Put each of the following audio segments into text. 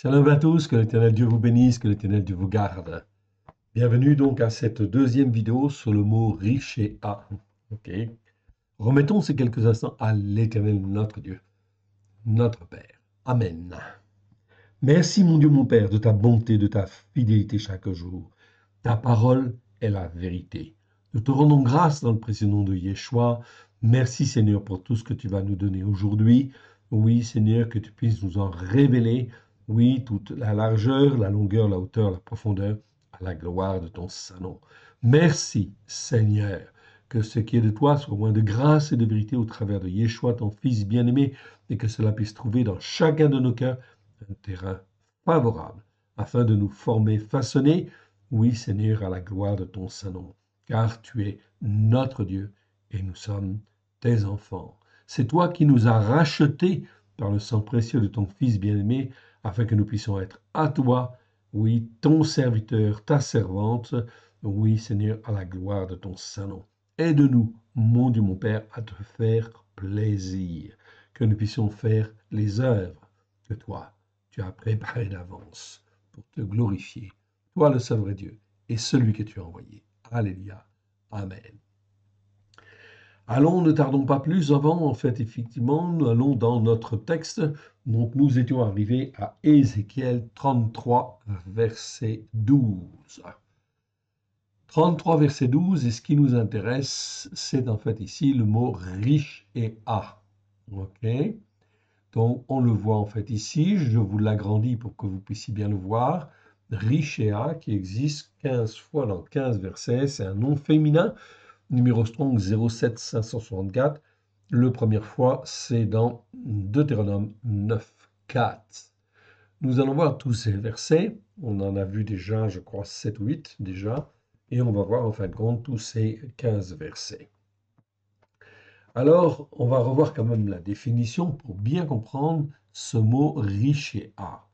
Shalom à tous, que l'Éternel Dieu vous bénisse, que l'Éternel Dieu vous garde. Bienvenue donc à cette deuxième vidéo sur le mot riche et A. Ok. Remettons ces quelques instants à l'Éternel notre Dieu, notre Père. Amen. Merci mon Dieu, mon Père, de ta bonté, de ta fidélité chaque jour. Ta parole est la vérité. Nous te rendons grâce dans le précieux nom de Yeshua. Merci Seigneur pour tout ce que tu vas nous donner aujourd'hui. Oui Seigneur, que tu puisses nous en révéler. Oui, toute la largeur, la longueur, la hauteur, la profondeur, à la gloire de ton Saint-Nom. Merci Seigneur, que ce qui est de toi soit moins de grâce et de vérité au travers de Yeshua, ton Fils bien-aimé, et que cela puisse trouver dans chacun de nos cœurs un terrain favorable, afin de nous former, façonner, oui Seigneur, à la gloire de ton Saint-Nom, car tu es notre Dieu et nous sommes tes enfants. C'est toi qui nous as rachetés par le sang précieux de ton Fils bien-aimé, afin que nous puissions être à toi, oui, ton serviteur, ta servante, oui Seigneur, à la gloire de ton Saint-Nom. Aide-nous, mon Dieu, mon Père, à te faire plaisir, que nous puissions faire les œuvres que toi, tu as préparées d'avance pour te glorifier. Toi, le seul vrai Dieu, et celui que tu as envoyé. Alléluia. Amen. Allons, ne tardons pas plus avant, en fait, effectivement, nous allons dans notre texte. Donc, nous étions arrivés à Ézéchiel 33, verset 12. 33, verset 12, et ce qui nous intéresse, c'est en fait ici le mot riche et a. OK? Donc, on le voit en fait ici, je vous l'agrandis pour que vous puissiez bien le voir. Richea, qui existe 15 fois dans 15 versets, c'est un nom féminin, numéro strong 07564. Le première fois, c'est dans Deutéronome 9.4. Nous allons voir tous ces versets, on en a vu déjà, je crois, 7 ou 8 déjà, et on va voir en fin de compte tous ces 15 versets. Alors, on va revoir quand même la définition pour bien comprendre ce mot richéa.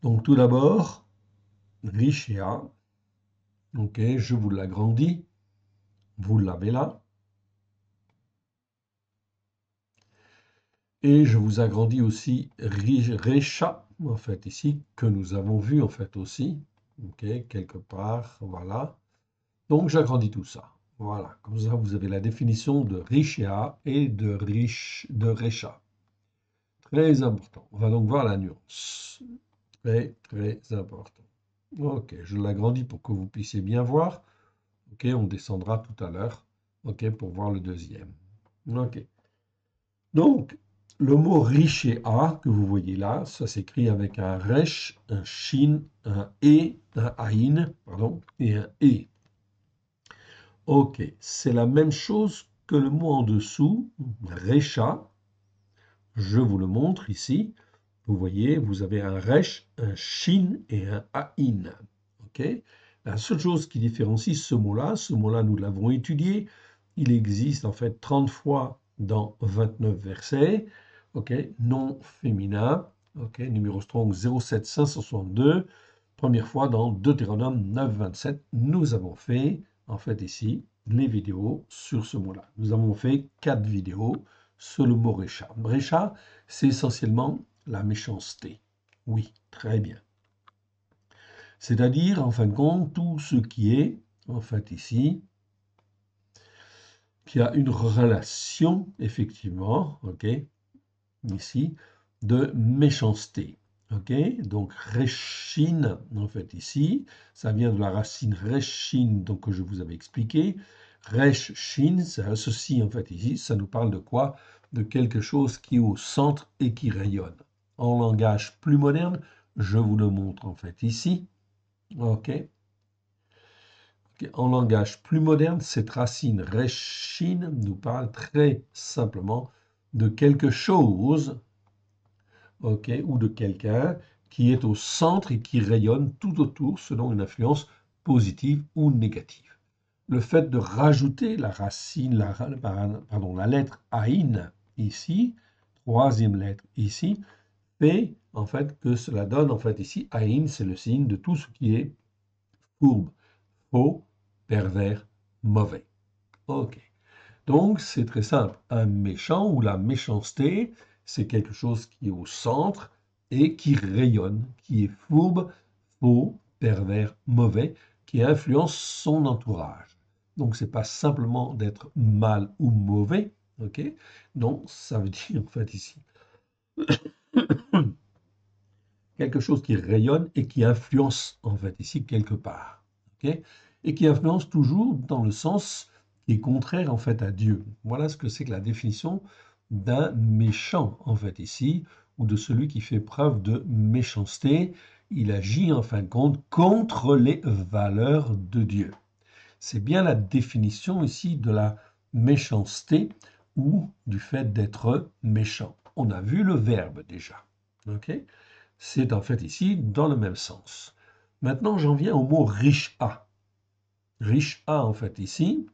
Donc, tout d'abord, richéa, ok, je vous l'agrandis, vous l'avez là. Et je vous agrandis aussi recha, en fait, ici, que nous avons vu, en fait, aussi, ok, quelque part, voilà. Donc, j'agrandis tout ça. Voilà, comme ça, vous avez la définition de richéa et de recha. Très important. On va donc voir la nuance. Très, très important. Ok, je l'agrandis pour que vous puissiez bien voir. Ok, on descendra tout à l'heure. Ok, pour voir le deuxième. Ok. Donc, le mot richéa que vous voyez là, ça s'écrit avec un resh, un shin, un e, un aïn, pardon, et un e. Ok, c'est la même chose que le mot en dessous, recha. Je vous le montre ici. Vous voyez, vous avez un resh, un shin et un aïn. Ok. La seule chose qui différencie ce mot-là, nous l'avons étudié, il existe en fait 30 fois dans 29 versets. Ok, nom féminin, ok, numéro strong 07562, première fois dans Deutéronome 9, 27. Nous avons fait, en fait ici, les vidéos sur ce mot-là. Nous avons fait 4 vidéos sur le mot Recha. Recha, c'est essentiellement la méchanceté. Oui, très bien. C'est-à-dire, en fin de compte, tout ce qui est, en fait ici, qui a une relation, effectivement, ok, ici, de méchanceté. Ok, donc Reshin, en fait ici, ça vient de la racine Reshin, donc que je vous avais expliqué. Reshin, ça associe en fait ici, ça nous parle de quoi? De quelque chose qui est au centre et qui rayonne. En langage plus moderne, je vous le montre en fait ici. Ok. En langage plus moderne, cette racine Reshin nous parle très simplement de quelque chose, ok, ou de quelqu'un qui est au centre et qui rayonne tout autour selon une influence positive ou négative. Le fait de rajouter la racine, la lettre Aïn ici, troisième lettre ici, fait en fait que cela donne en fait ici Aïn, c'est le signe de tout ce qui est fourbe, faux, pervers, mauvais. Ok. Donc c'est très simple. Un méchant ou la méchanceté, c'est quelque chose qui est au centre et qui rayonne, qui est fourbe, faux, pervers, mauvais, qui influence son entourage. Donc, c'est pas simplement d'être mal ou mauvais, ok? Non, ça veut dire en fait ici quelque chose qui rayonne et qui influence en fait ici quelque part, ok? Et qui influence toujours dans le sens qui est contraire en fait à Dieu. Voilà ce que c'est que la définition d'un méchant en fait ici, ou de celui qui fait preuve de méchanceté. Il agit en fin de compte contre les valeurs de Dieu. C'est bien la définition ici de la méchanceté ou du fait d'être méchant. On a vu le verbe déjà. Ok? C'est en fait ici dans le même sens. Maintenant, j'en viens au mot riche a. Riche a en fait ici.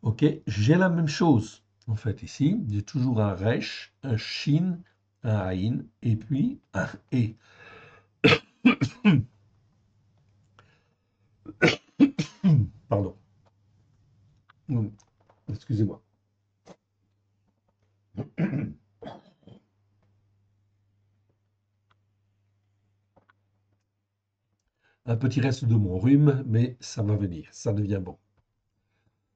Ok, j'ai la même chose en fait ici. J'ai toujours un resh, un shin, un aïn et puis un e. Pardon. Excusez-moi. Un petit reste de mon rhume, mais ça va venir, ça devient bon.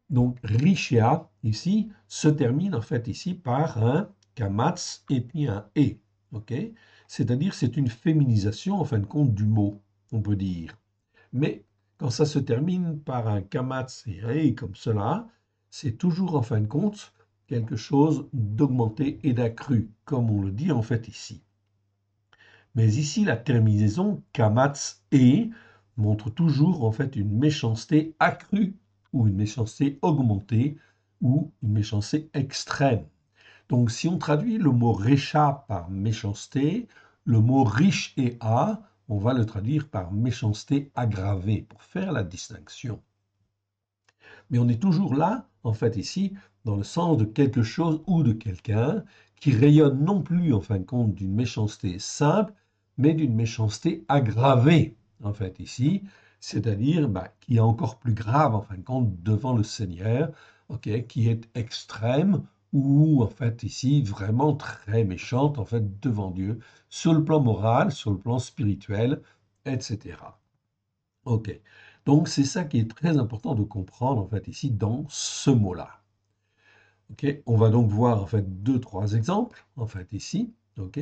Donc, richea, ici, se termine en fait ici par un kamatz et puis un e. Ok? C'est-à-dire c'est une féminisation en fin de compte du mot, on peut dire. Mais quand ça se termine par un kamatz et un e comme cela, c'est toujours en fin de compte quelque chose d'augmenté et d'accru, comme on le dit en fait ici. Mais ici, la terminaison kamatz et montre toujours en fait une méchanceté accrue ou une méchanceté augmentée ou une méchanceté extrême. Donc si on traduit le mot récha par méchanceté, le mot riche et a, on va le traduire par méchanceté aggravée pour faire la distinction. Mais on est toujours là, en fait ici, dans le sens de quelque chose ou de quelqu'un qui rayonne non plus en fin de compte d'une méchanceté simple, mais d'une méchanceté aggravée, en fait ici, c'est-à-dire qui est encore plus grave en fin de compte devant le Seigneur, ok, qui est extrême ou en fait ici vraiment très méchante en fait devant Dieu, sur le plan moral, sur le plan spirituel, etc. Ok, donc c'est ça qui est très important de comprendre en fait ici dans ce mot-là. Ok, on va donc voir en fait deux, trois exemples en fait ici, ok,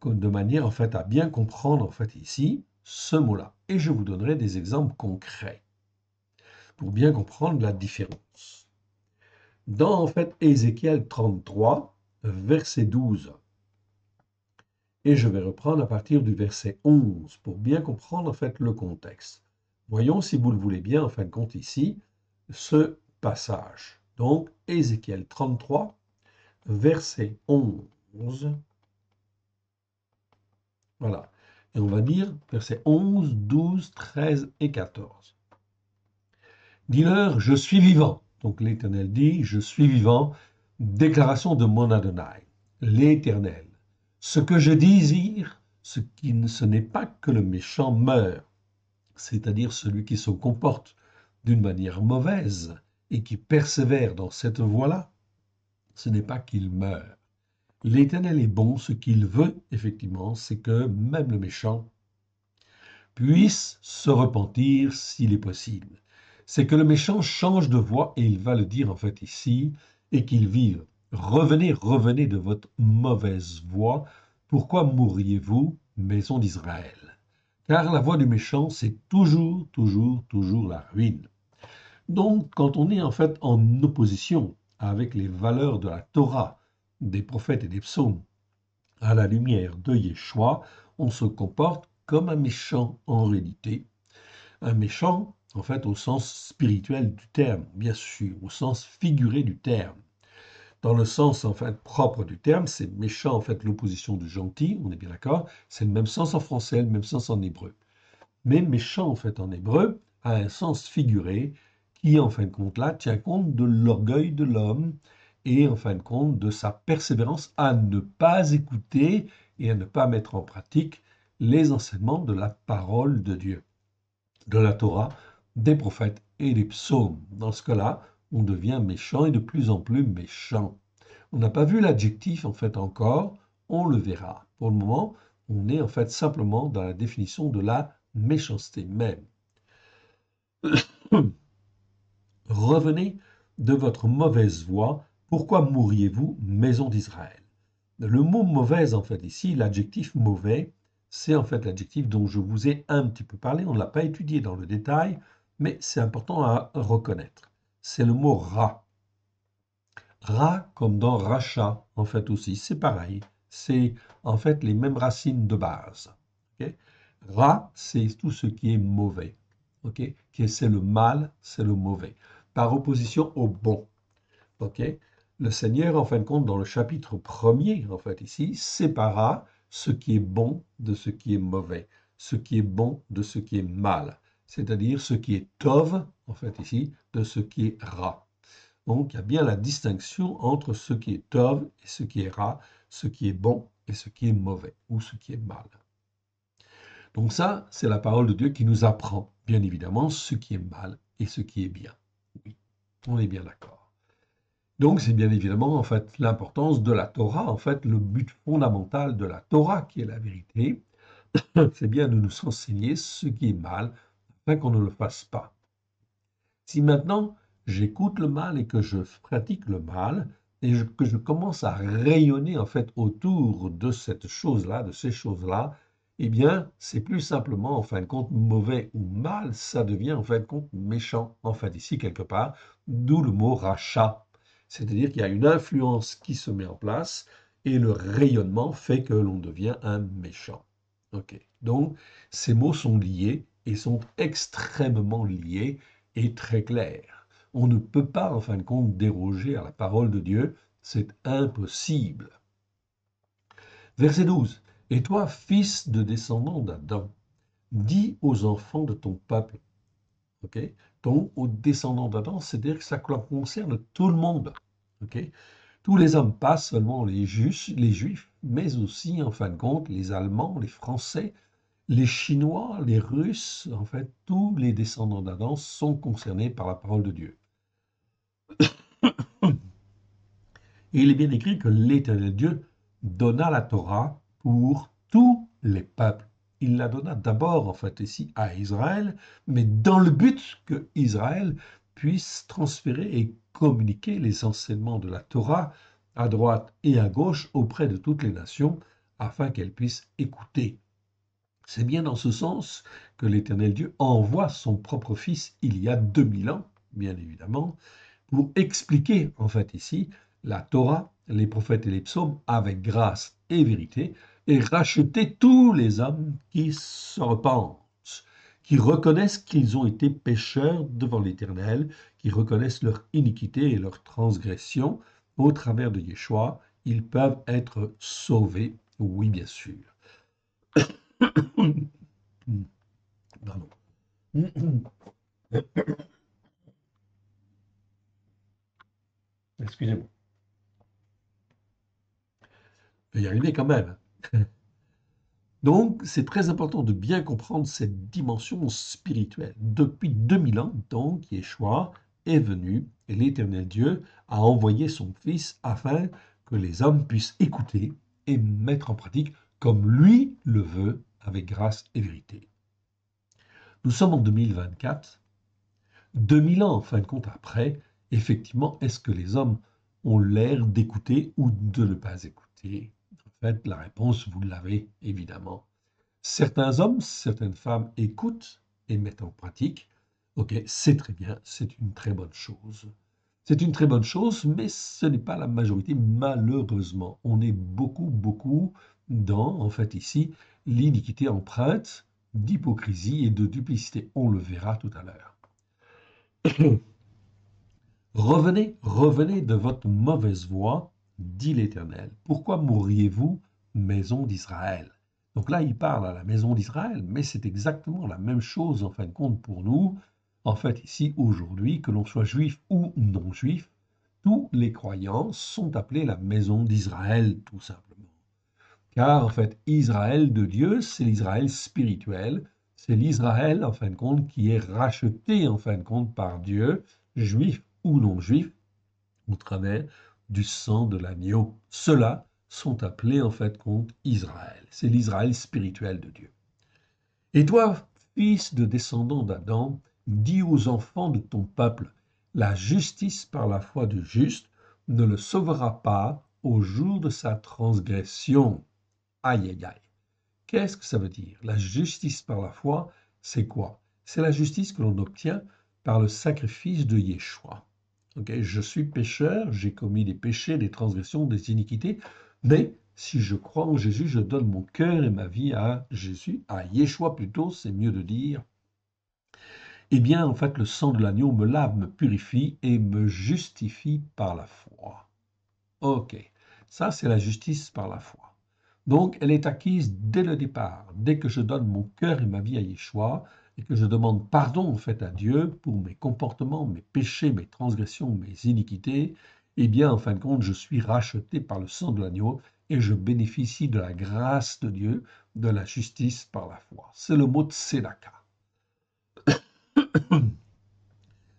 de manière en fait à bien comprendre en fait ici ce mot-là. Et je vous donnerai des exemples concrets pour bien comprendre la différence. Dans en fait Ézéchiel 33, verset 12, et je vais reprendre à partir du verset 11 pour bien comprendre en fait le contexte. Voyons si vous le voulez bien en fin de compte ici ce passage. Donc Ézéchiel 33, verset 11. Voilà. Et on va dire versets 11, 12, 13 et 14. Dis-leur, je suis vivant. Donc l'Éternel dit, je suis vivant. Déclaration de mon Adonai, l'Éternel. Ce que je désire, ce n'est pas que le méchant meure, c'est-à-dire celui qui se comporte d'une manière mauvaise et qui persévère dans cette voie-là, ce n'est pas qu'il meure. L'Éternel est bon, ce qu'il veut, effectivement, c'est que même le méchant puisse se repentir s'il est possible. C'est que le méchant change de voie, et il va le dire en fait ici, et qu'il vive. Revenez, revenez de votre mauvaise voie. Pourquoi mourriez-vous, maison d'Israël? Car la voie du méchant, c'est toujours, toujours, toujours la ruine. Donc, quand on est en fait en opposition avec les valeurs de la Torah, des prophètes et des psaumes, à la lumière de Yeshua, on se comporte comme un méchant en réalité. Un méchant, en fait, au sens spirituel du terme, bien sûr, au sens figuré du terme. Dans le sens, en fait, propre du terme, c'est méchant, en fait, l'opposition du gentil, on est bien d'accord, c'est le même sens en français, le même sens en hébreu. Mais méchant, en fait, en hébreu, a un sens figuré qui, en fin de compte, là, tient compte de l'orgueil de l'homme et, en fin de compte, de sa persévérance à ne pas écouter et à ne pas mettre en pratique les enseignements de la parole de Dieu, de la Torah, des prophètes et des psaumes. Dans ce cas-là, on devient méchant et de plus en plus méchant. On n'a pas vu l'adjectif, en fait, encore. on le verra. Pour le moment, on est en fait simplement dans la définition de la méchanceté même. Revenez de votre mauvaise voie. Pourquoi mourriez-vous, maison d'Israël? Le mot mauvaise, en fait, ici, l'adjectif mauvais, c'est en fait l'adjectif dont je vous ai un petit peu parlé. On ne l'a pas étudié dans le détail, mais c'est important à reconnaître. C'est le mot rat. Rat, comme dans rachat, en fait aussi, c'est pareil. C'est en fait les mêmes racines de base. Okay? Rat, c'est tout ce qui est mauvais. Okay? C'est le mal, c'est le mauvais. Par opposition au bon. Okay? Le Seigneur, en fin de compte, dans le chapitre 1er, en fait, ici, sépara ce qui est bon de ce qui est mauvais, ce qui est bon de ce qui est mal, c'est-à-dire ce qui est tov, en fait, ici, de ce qui est ra. Donc, il y a bien la distinction entre ce qui est tov et ce qui est ra, ce qui est bon et ce qui est mauvais, ou ce qui est mal. Donc ça, c'est la parole de Dieu qui nous apprend, bien évidemment, ce qui est mal et ce qui est bien. Oui, on est bien d'accord. Donc, c'est bien évidemment, en fait, l'importance de la Torah, en fait, le but fondamental de la Torah, qui est la vérité, c'est bien de nous enseigner ce qui est mal, afin qu'on ne le fasse pas. Si maintenant, j'écoute le mal et que je pratique le mal, et que je commence à rayonner, en fait, autour de cette chose-là, de ces choses-là, eh bien, c'est plus simplement, en fin de compte, mauvais ou mal, ça devient, en fin de compte, méchant, en fait, ici, quelque part, d'où le mot rachat. C'est-à-dire qu'il y a une influence qui se met en place et le rayonnement fait que l'on devient un méchant. Ok. Donc, ces mots sont liés et sont extrêmement liés et très clairs. On ne peut pas, en fin de compte, déroger à la parole de Dieu. C'est impossible. Verset 12. Et toi, fils de descendant d'Adam, dis aux enfants de ton peuple. Ok. Donc, aux descendants d'Adam, c'est-à-dire que ça concerne tout le monde. Ok. Tous les hommes, pas seulement les Juifs, mais aussi, en fin de compte, les Allemands, les Français, les Chinois, les Russes, en fait, tous les descendants d'Adam sont concernés par la parole de Dieu. Et il est bien écrit que l'Éternel Dieu donna la Torah pour tous les peuples. Il la donna d'abord, en fait, ici à Israël, mais dans le but que Israël puisse transférer et communiquer les enseignements de la Torah à droite et à gauche auprès de toutes les nations, afin qu'elles puissent écouter. C'est bien dans ce sens que l'Éternel Dieu envoie son propre Fils il y a 2000 ans, bien évidemment, pour expliquer, en fait, ici, la Torah, les prophètes et les psaumes avec grâce et vérité, et racheter tous les hommes qui se repentent, qui reconnaissent qu'ils ont été pécheurs devant l'Éternel, qui reconnaissent leur iniquité et leur transgression. Au travers de Yeshua, ils peuvent être sauvés, oui, bien sûr. Pardon. Excusez-moi. Il y arriver quand même. Donc, c'est très important de bien comprendre cette dimension spirituelle. Depuis 2000 ans, donc, Yeshua est venu et l'Éternel Dieu a envoyé son Fils afin que les hommes puissent écouter et mettre en pratique comme lui le veut, avec grâce et vérité. Nous sommes en 2024, 2000 ans en fin de compte après, effectivement, est-ce que les hommes ont l'air d'écouter ou de ne pas écouter? En fait, la réponse, vous l'avez évidemment. Certains hommes, certaines femmes écoutent et mettent en pratique. Ok, c'est très bien, c'est une très bonne chose. C'est une très bonne chose, mais ce n'est pas la majorité, malheureusement. On est beaucoup dans, en fait, ici, l'iniquité empreinte d'hypocrisie et de duplicité. On le verra tout à l'heure. Revenez de votre mauvaise voie, dit l'Éternel. Pourquoi mourriez-vous, maison d'Israël? Donc là, il parle à la maison d'Israël, mais c'est exactement la même chose en fin de compte pour nous. En fait, ici, aujourd'hui, que l'on soit juif ou non juif, tous les croyants sont appelés la maison d'Israël, tout simplement. Car en fait, Israël de Dieu, c'est l'Israël spirituel, c'est l'Israël, en fin de compte, qui est racheté, en fin de compte, par Dieu, juif ou non juif, au travers du sang de l'agneau. Ceux-là sont appelés en fait contre Israël. C'est l'Israël spirituel de Dieu. Et toi, fils de descendant d'Adam, dis aux enfants de ton peuple, la justice par la foi du juste ne le sauvera pas au jour de sa transgression. Aïe, aïe, aïe. Qu'est-ce que ça veut dire? La justice par la foi, c'est quoi? C'est la justice que l'on obtient par le sacrifice de Yeshua. Okay? Je suis pécheur, j'ai commis des péchés, des transgressions, des iniquités, mais si je crois en Jésus, je donne mon cœur et ma vie à Jésus, à Yeshua plutôt, c'est mieux de dire. Eh bien, en fait, le sang de l'agneau me lave, me purifie et me justifie par la foi. Ok, ça c'est la justice par la foi. Donc, elle est acquise dès le départ, dès que je donne mon cœur et ma vie à Yeshua et que je demande pardon en fait à Dieu pour mes comportements, mes péchés, mes transgressions, mes iniquités. Eh bien, en fin de compte, je suis racheté par le sang de l'agneau et je bénéficie de la grâce de Dieu, de la justice par la foi. C'est le mot de Tzedaka.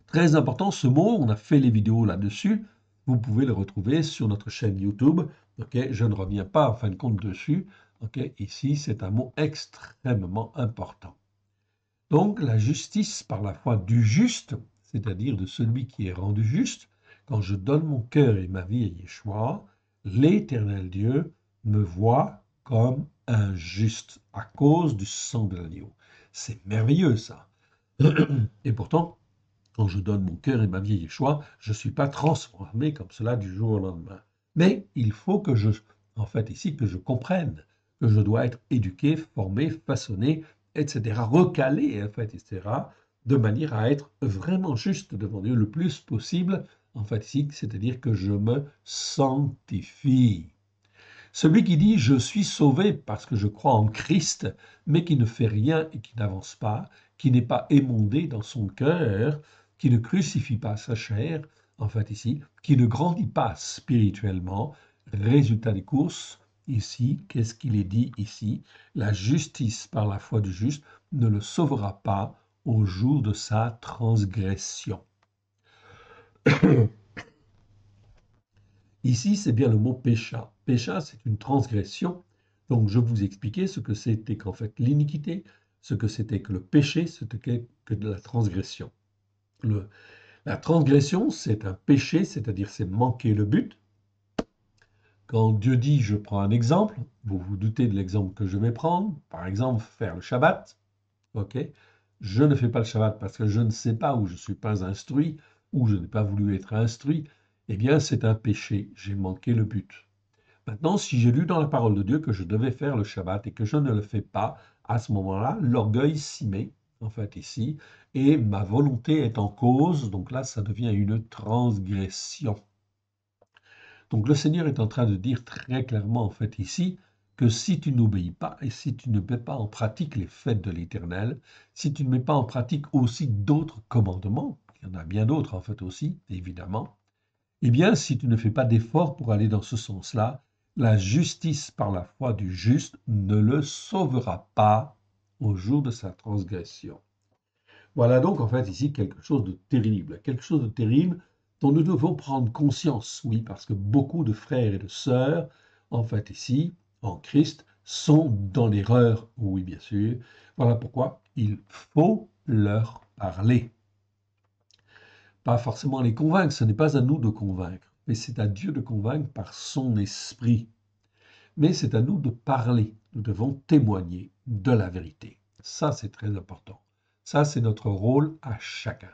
Très important, ce mot, on a fait les vidéos là-dessus. Vous pouvez le retrouver sur notre chaîne YouTube. Okay, je ne reviens pas en fin de compte dessus. Okay, ici, c'est un mot extrêmement important. Donc, la justice par la foi du juste, c'est-à-dire de celui qui est rendu juste, quand je donne mon cœur et ma vie à Yeshua, l'Éternel Dieu me voit comme un juste à cause du sang de l'agneau. C'est merveilleux ça. Et pourtant, quand je donne mon cœur et ma vie à Yeshua, je ne suis pas transformé comme cela du jour au lendemain. Mais il faut que en fait, ici, que je comprenne que je dois être éduqué, formé, façonné, etc., recalé, en fait, etc., de manière à être vraiment juste devant Dieu le plus possible, en fait, ici, c'est-à-dire que je me sanctifie. Celui qui dit je suis sauvé parce que je crois en Christ, mais qui ne fait rien et qui n'avance pas, qui n'est pas émondé dans son cœur, qui ne crucifie pas sa chair, en fait ici, qui ne grandit pas spirituellement, résultat des courses, ici, qu'est-ce qu'il est dit ici? La justice par la foi du juste ne le sauvera pas au jour de sa transgression. Ici, c'est bien le mot pécha. Pécha, c'est une transgression. Donc, je vous expliquais ce que c'était qu'en fait l'iniquité, ce que c'était que le péché, ce que de la transgression. La transgression, c'est un péché, c'est-à-dire c'est manquer le but. Quand Dieu dit, je prends un exemple, vous vous doutez de l'exemple que je vais prendre, par exemple, faire le Shabbat. Ok, je ne fais pas le Shabbat parce que je ne sais pas, ou je ne suis pas instruit, ou je n'ai pas voulu être instruit, eh bien c'est un péché, j'ai manqué le but. Maintenant, si j'ai lu dans la parole de Dieu que je devais faire le Shabbat et que je ne le fais pas, à ce moment-là, l'orgueil s'y met, en fait ici, et ma volonté est en cause, donc là ça devient une transgression. Donc le Seigneur est en train de dire très clairement en fait ici que si tu n'obéis pas et si tu ne mets pas en pratique les fêtes de l'Éternel, si tu ne mets pas en pratique aussi d'autres commandements, il y en a bien d'autres en fait aussi, évidemment, eh bien si tu ne fais pas d'efforts pour aller dans ce sens-là, la justice par la foi du juste ne le sauvera pas au jour de sa transgression. Voilà donc en fait ici quelque chose de terrible dont nous devons prendre conscience, oui, parce que beaucoup de frères et de sœurs, en fait ici, en Christ, sont dans l'erreur, oui bien sûr. Voilà pourquoi il faut leur parler. Pas forcément les convaincre, ce n'est pas à nous de convaincre, mais c'est à Dieu de convaincre par son esprit. Mais c'est à nous de parler, nous devons témoigner de la vérité. Ça, c'est très important. Ça, c'est notre rôle à chacun.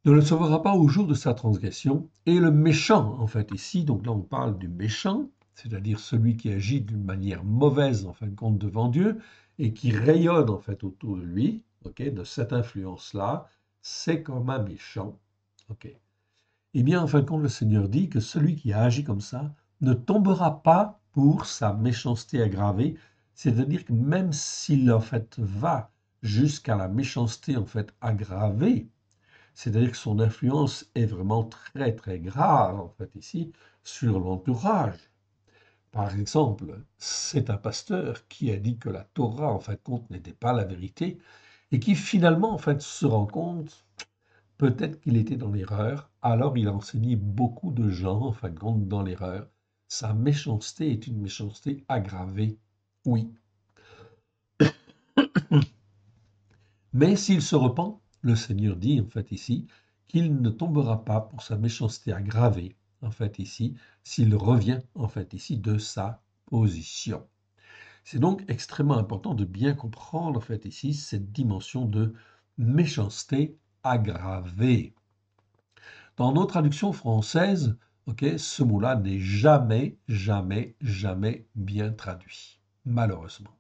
Ne le sauvera pas au jour de sa transgression. Et le méchant, en fait, ici, donc là on parle du méchant, c'est-à-dire celui qui agit d'une manière mauvaise, en fin de compte, devant Dieu, et qui rayonne, en fait, autour de lui, okay, de cette influence-là, c'est comme un méchant. Okay. Eh bien, en fin de compte, le Seigneur dit que celui qui a agi comme ça ne tombera pas pour sa méchanceté aggravée, c'est-à-dire que même s'il, en fait, va jusqu'à la méchanceté, en fait, aggravée, c'est-à-dire que son influence est vraiment très très grave, en fait, ici, sur l'entourage. Par exemple, c'est un pasteur qui a dit que la Torah, en fait, compte, n'était pas la vérité, et qui finalement, en fait, se rend compte, peut-être qu'il était dans l'erreur, alors il a enseigné beaucoup de gens, en fin de compte, dans l'erreur. sa méchanceté est une méchanceté aggravée. Oui. Mais s'il se repent, le Seigneur dit en fait ici qu'il ne tombera pas pour sa méchanceté aggravée, en fait ici, s'il revient en fait ici de sa position. C'est donc extrêmement important de bien comprendre en fait ici cette dimension de méchanceté aggravée. Dans nos traductions françaises, ce mot-là n'est jamais, jamais, jamais bien traduit, malheureusement.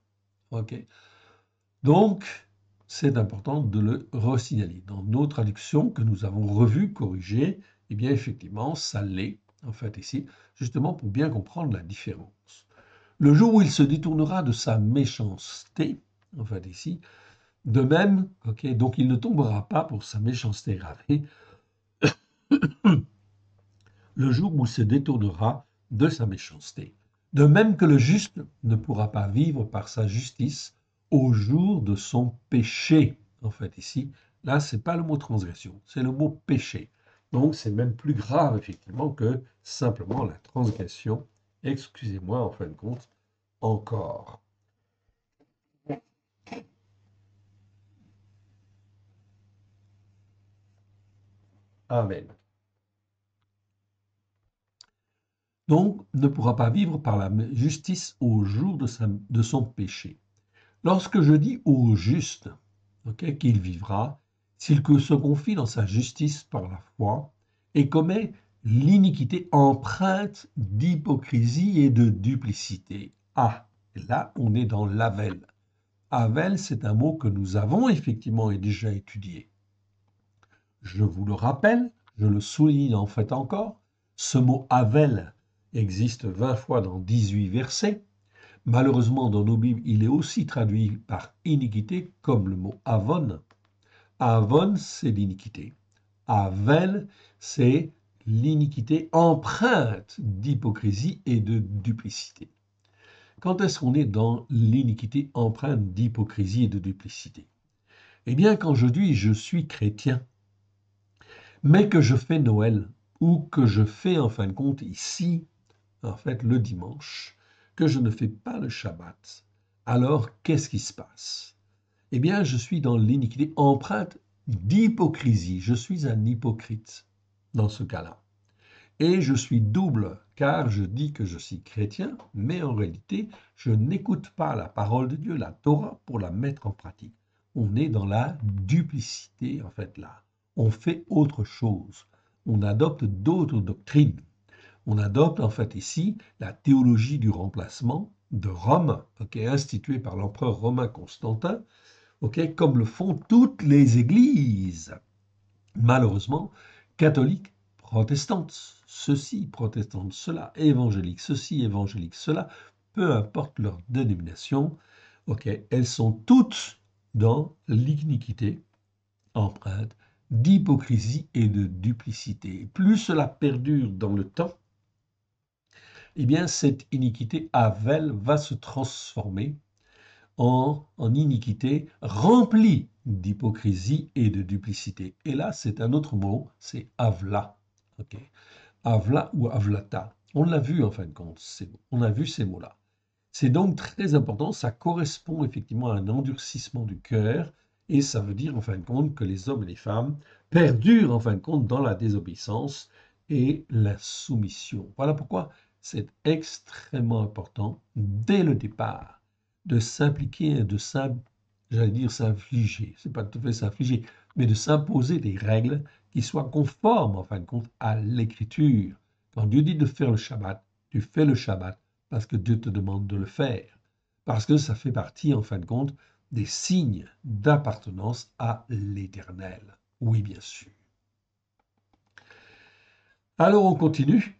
Donc, c'est important de le resignaler. Dans nos traductions que nous avons revues, corrigées, eh bien, effectivement, ça l'est, en fait, ici, justement pour bien comprendre la différence. Le jour où il se détournera de sa méchanceté, en fait, ici, de même, donc il ne tombera pas pour sa méchanceté gravée, le jour où il se détournera de sa méchanceté. De même que le juste ne pourra pas vivre par sa justice au jour de son péché. En fait, ici, là, ce n'est pas le mot transgression, c'est le mot péché. Donc, c'est même plus grave, effectivement, que simplement la transgression. Excusez-moi, en fin de compte, encore. Amen. Donc, ne pourra pas vivre par la justice au jour de son péché. Lorsque je dis au juste qu'il vivra, s'il se confie dans sa justice par la foi et commet l'iniquité empreinte d'hypocrisie et de duplicité. Ah, là, on est dans l'Avel. Avel, c'est un mot que nous avons effectivement et déjà étudié. Je vous le rappelle, je le souligne en fait encore, ce mot Avel existe 20 fois dans 18 versets. Malheureusement, dans nos Bibles, il est aussi traduit par iniquité, comme le mot avon. Avon, c'est l'iniquité. Avel, c'est l'iniquité empreinte d'hypocrisie et de duplicité. Quand est-ce qu'on est dans l'iniquité empreinte d'hypocrisie et de duplicité? Eh bien, quand je dis je suis chrétien, mais que je fais Noël, ou que je fais en fin de compte ici, en fait, le dimanche, que je ne fais pas le Shabbat, alors qu'est-ce qui se passe? Eh bien, je suis dans l'iniquité empreinte d'hypocrisie. Je suis un hypocrite dans ce cas-là. Et je suis double, car je dis que je suis chrétien, mais en réalité, je n'écoute pas la parole de Dieu, la Torah, pour la mettre en pratique. On est dans la duplicité, en fait, là. On fait autre chose. On adopte d'autres doctrines. On adopte en fait ici la théologie du remplacement de Rome, instituée par l'empereur romain Constantin, comme le font toutes les églises, malheureusement, catholiques, protestantes, ceci, protestantes, cela, évangéliques, ceci, évangéliques, cela, peu importe leur dénomination, elles sont toutes dans l'iniquité empreinte d'hypocrisie et de duplicité. Plus cela perdure dans le temps, eh bien, cette iniquité Avel va se transformer en iniquité remplie d'hypocrisie et de duplicité. Et là, c'est un autre mot, c'est Avla. Avla ou Avlata. On l'a vu en fin de compte, on a vu ces mots-là. C'est donc très important, ça correspond effectivement à un endurcissement du cœur, et ça veut dire en fin de compte que les hommes et les femmes perdurent en fin de compte dans la désobéissance et la soumission. Voilà pourquoi c'est extrêmement important dès le départ de s'impliquer, j'allais dire s'infliger, c'est pas tout à fait s'infliger, mais de s'imposer des règles qui soient conformes en fin de compte à l'écriture. Quand Dieu dit de faire le Shabbat, tu fais le Shabbat parce que Dieu te demande de le faire, parce que ça fait partie en fin de compte des signes d'appartenance à l'Éternel. Oui, bien sûr. Alors on continue.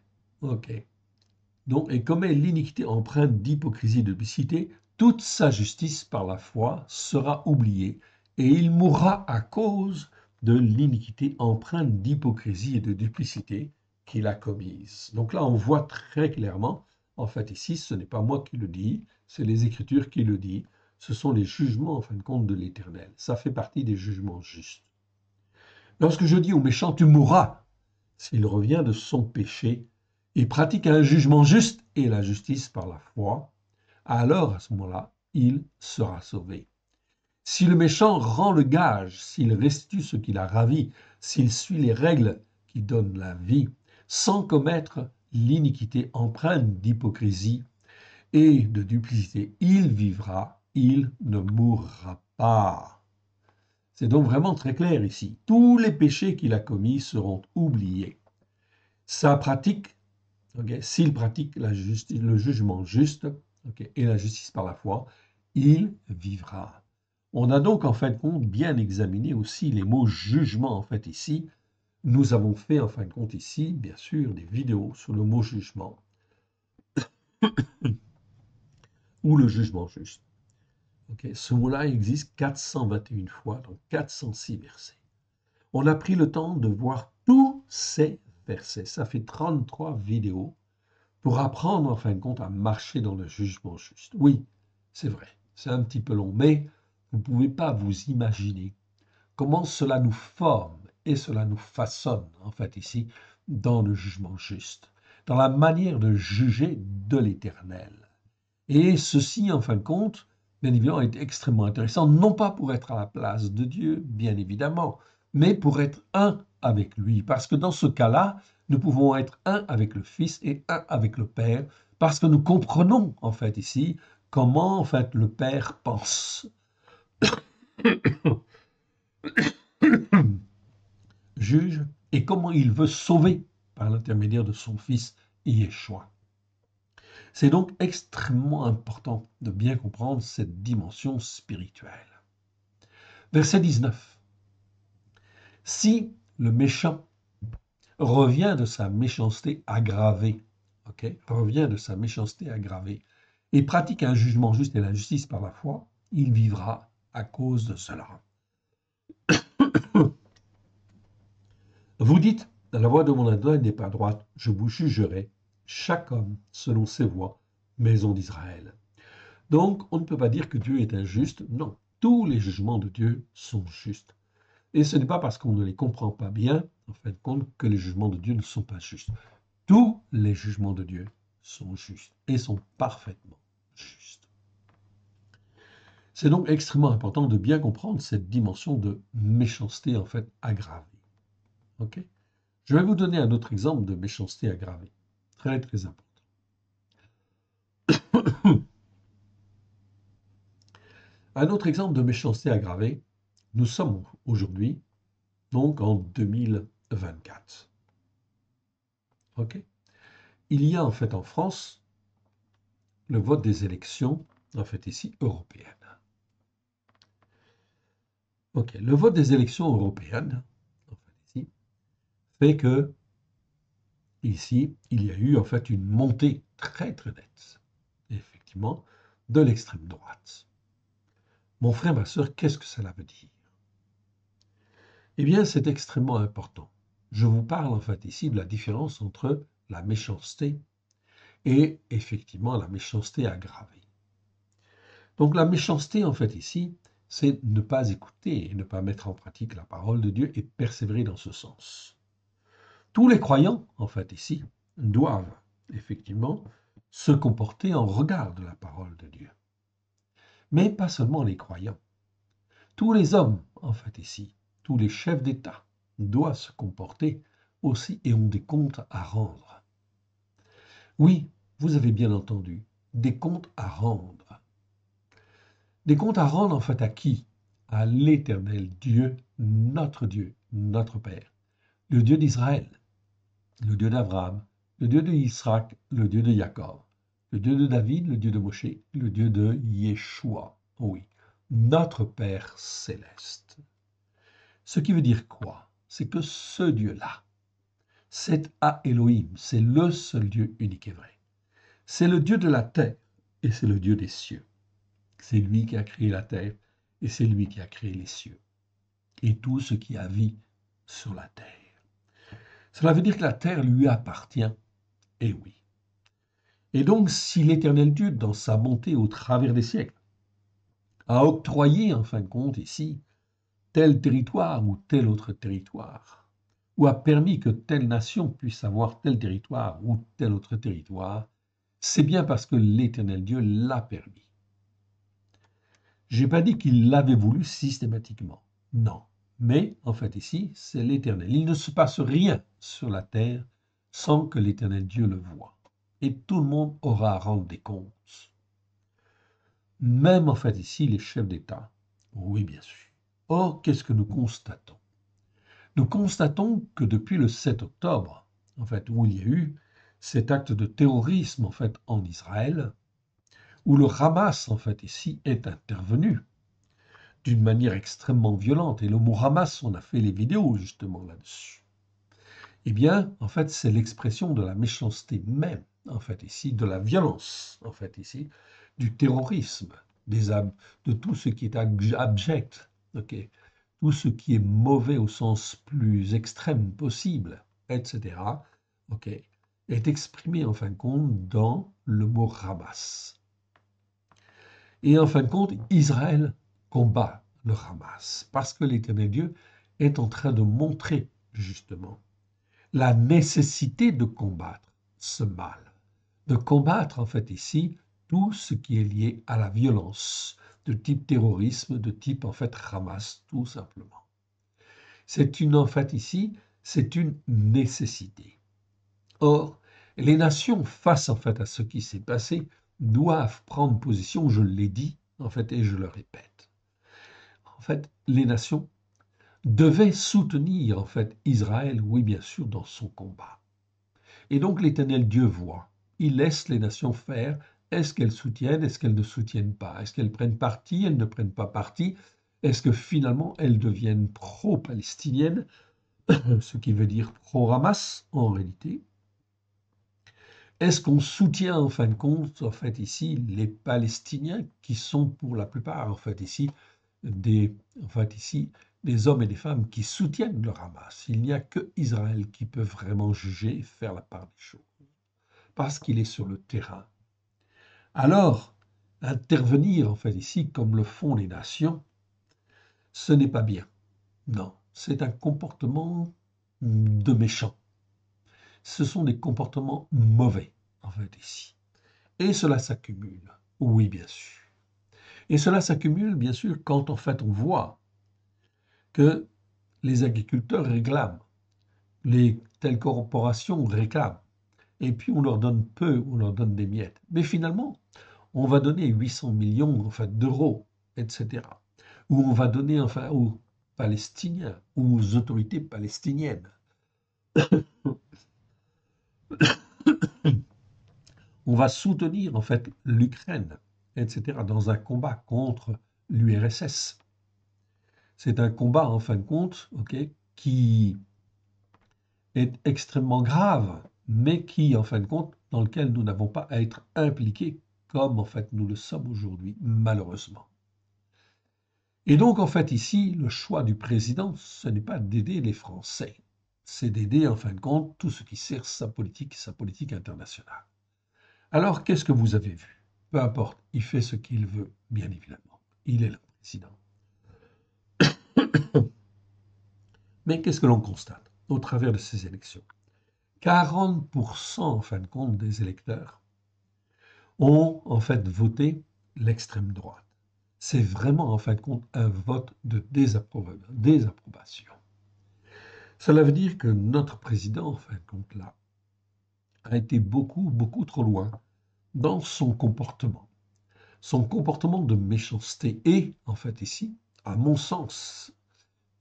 Donc, et comme est l'iniquité empreinte d'hypocrisie et de duplicité, toute sa justice par la foi sera oubliée, et il mourra à cause de l'iniquité empreinte d'hypocrisie et de duplicité qu'il a commise. Donc là, on voit très clairement, en fait ici, ce n'est pas moi qui le dis, c'est les Écritures qui le disent, ce sont les jugements en fin de compte de l'Éternel. Ça fait partie des jugements justes. Lorsque je dis au méchant, tu mourras, s'il revient de son péché, et pratique un jugement juste et la justice par la foi, alors à ce moment-là, il sera sauvé. Si le méchant rend le gage, s'il restitue ce qu'il a ravi, s'il suit les règles qui donnent la vie, sans commettre l'iniquité empreinte d'hypocrisie et de duplicité, il vivra, il ne mourra pas. C'est donc vraiment très clair ici. Tous les péchés qu'il a commis seront oubliés. Sa pratique, s'il pratique le jugement juste et la justice par la foi, il vivra. On a donc en fin de compte bien examiné aussi les mots jugement en fait ici. Nous avons fait en fin de compte ici, bien sûr, des vidéos sur le mot jugement ou le jugement juste. Ce mot-là existe 421 fois dans 406 versets. On a pris le temps de voir tous ces versets. Ça fait 33 vidéos pour apprendre en fin de compte à marcher dans le jugement juste. Oui, c'est vrai, c'est un petit peu long, mais vous ne pouvez pas vous imaginer comment cela nous forme et cela nous façonne, en fait, ici, dans le jugement juste, dans la manière de juger de l'Éternel. Et ceci, en fin de compte, bien évidemment, est extrêmement intéressant, non pas pour être à la place de Dieu, bien évidemment, mais pour être un avec lui. Parce que dans ce cas-là, nous pouvons être un avec le Fils et un avec le Père, parce que nous comprenons, en fait, ici, comment, en fait, le Père pense. Juge et comment il veut sauver par l'intermédiaire de son Fils Yeshua. C'est donc extrêmement important de bien comprendre cette dimension spirituelle. Verset 19. Si le méchant revient de sa méchanceté aggravée, revient de sa méchanceté aggravée et pratique un jugement juste et la justice par la foi, il vivra à cause de cela. Vous dites, la voix de mon Adonai n'est pas droite, je vous jugerai, chaque homme selon ses voies, maison d'Israël. Donc, on ne peut pas dire que Dieu est injuste, non, tous les jugements de Dieu sont justes. Et ce n'est pas parce qu'on ne les comprend pas bien, en fin de compte, que les jugements de Dieu ne sont pas justes. Tous les jugements de Dieu sont justes et sont parfaitement justes. C'est donc extrêmement important de bien comprendre cette dimension de méchanceté, en fait, aggravée. Ok ? Je vais vous donner un autre exemple de méchanceté aggravée. Très, très important. Un autre exemple de méchanceté aggravée, nous sommes aujourd'hui, donc en 2024. Ok ? Il y a en fait en France le vote des élections, en fait ici, européennes. Ok, le vote des élections européennes, en fait ici, fait que ici, il y a eu en fait une montée très très nette, effectivement, de l'extrême droite. Mon frère, ma soeur, qu'est-ce que cela veut dire? Eh bien, c'est extrêmement important. Je vous parle en fait ici de la différence entre la méchanceté et effectivement la méchanceté aggravée. Donc la méchanceté en fait ici, c'est ne pas écouter et ne pas mettre en pratique la parole de Dieu et persévérer dans ce sens. Tous les croyants en fait ici doivent effectivement se comporter en regard de la parole de Dieu. Mais pas seulement les croyants. Tous les hommes en fait ici, tous les chefs d'État doivent se comporter aussi et ont des comptes à rendre. Oui, vous avez bien entendu, des comptes à rendre. Des comptes à rendre en fait à qui? À l'Éternel Dieu, notre Père, le Dieu d'Israël, le Dieu d'Abraham, le Dieu d'Isaac, le Dieu de Jacob, le Dieu de David, le Dieu de Moshe, le Dieu de Yeshua. Oui, notre Père céleste. Ce qui veut dire quoi? C'est que ce Dieu-là, c'est à Elohim, c'est le seul Dieu unique et vrai. C'est le Dieu de la terre et c'est le Dieu des cieux. C'est lui qui a créé la terre et c'est lui qui a créé les cieux et tout ce qui a vie sur la terre. Cela veut dire que la terre lui appartient, et oui. Et donc, si l'Éternel Dieu, dans sa bonté au travers des siècles, a octroyé, en fin de compte, ici, tel territoire ou tel autre territoire, ou a permis que telle nation puisse avoir tel territoire ou tel autre territoire, c'est bien parce que l'Éternel Dieu l'a permis. Je n'ai pas dit qu'il l'avait voulu systématiquement. Non. Mais, en fait, ici, c'est l'Éternel. Il ne se passe rien sur la terre sans que l'Éternel Dieu le voie. Et tout le monde aura à rendre des comptes. Même, en fait, ici, les chefs d'État. Oui, bien sûr. Or, qu'est-ce que nous constatons? Nous constatons que depuis le 7 octobre, en fait, où il y a eu cet acte de terrorisme, en fait, en Israël, où le Hamas, en fait, ici, est intervenu d'une manière extrêmement violente. Et le mot Hamas, on a fait les vidéos, justement, là-dessus. Eh bien, en fait, c'est l'expression de la méchanceté même, en fait, ici, de la violence, en fait, ici, du terrorisme, de tout ce qui est abject, ok, tout ce qui est mauvais au sens plus extrême possible, etc., ok, est exprimé en fin de compte dans le mot Hamas. Et en fin de compte, Israël combat le Hamas parce que l'Éternel Dieu est en train de montrer justement la nécessité de combattre ce mal, de combattre en fait ici tout ce qui est lié à la violence de type terrorisme, de type en fait Hamas, tout simplement. C'est une, en fait, ici, c'est une nécessité. Or, les nations, face en fait à ce qui s'est passé, doivent prendre position, je l'ai dit, en fait, et je le répète. En fait, les nations devaient soutenir, en fait, Israël, oui, bien sûr, dans son combat. Et donc, l'Éternel Dieu voit. Il laisse les nations faire. Est-ce qu'elles soutiennent? Est-ce qu'elles ne soutiennent pas? Est-ce qu'elles prennent parti? Elles ne prennent pas parti? Est-ce que finalement, elles deviennent pro-palestiniennes? Ce qui veut dire pro-Hamas en réalité. Est-ce qu'on soutient en fin de compte, en fait ici, les Palestiniens qui sont pour la plupart, en fait ici, des hommes et des femmes qui soutiennent le Hamas? Il n'y a que Israël qui peut vraiment juger et faire la part des choses, parce qu'il est sur le terrain. Alors, intervenir en fait ici, comme le font les nations, ce n'est pas bien. Non, c'est un comportement de méchant. Ce sont des comportements mauvais, en fait, ici. Et cela s'accumule. Oui, bien sûr. Et cela s'accumule, bien sûr, quand, en fait, on voit que les agriculteurs réclament, les telles corporations réclament, et puis on leur donne peu, on leur donne des miettes. Mais finalement, on va donner 800 millions, en fait, d'euros, etc. Ou on va donner, enfin, aux Palestiniens, ou aux autorités palestiniennes. On va soutenir en fait l'Ukraine, etc., dans un combat contre l'URSS. C'est un combat, en fin de compte, qui est extrêmement grave, mais qui, en fin de compte, dans lequel nous n'avons pas à être impliqués comme, en fait, nous le sommes aujourd'hui, malheureusement. Et donc, en fait, ici, le choix du président, ce n'est pas d'aider les Français, c'est d'aider, en fin de compte, tout ce qui sert sa politique internationale. Alors, qu'est-ce que vous avez vu? Peu importe, il fait ce qu'il veut, bien évidemment. Il est le président. Mais qu'est-ce que l'on constate au travers de ces élections? 40% en fin de compte des électeurs ont en fait voté l'extrême droite. C'est vraiment en fin de compte un vote de désapprobation. Cela veut dire que notre président, en fin de compte, là, a été beaucoup trop loin dans son comportement. Son comportement de méchanceté est, en fait, ici, à mon sens,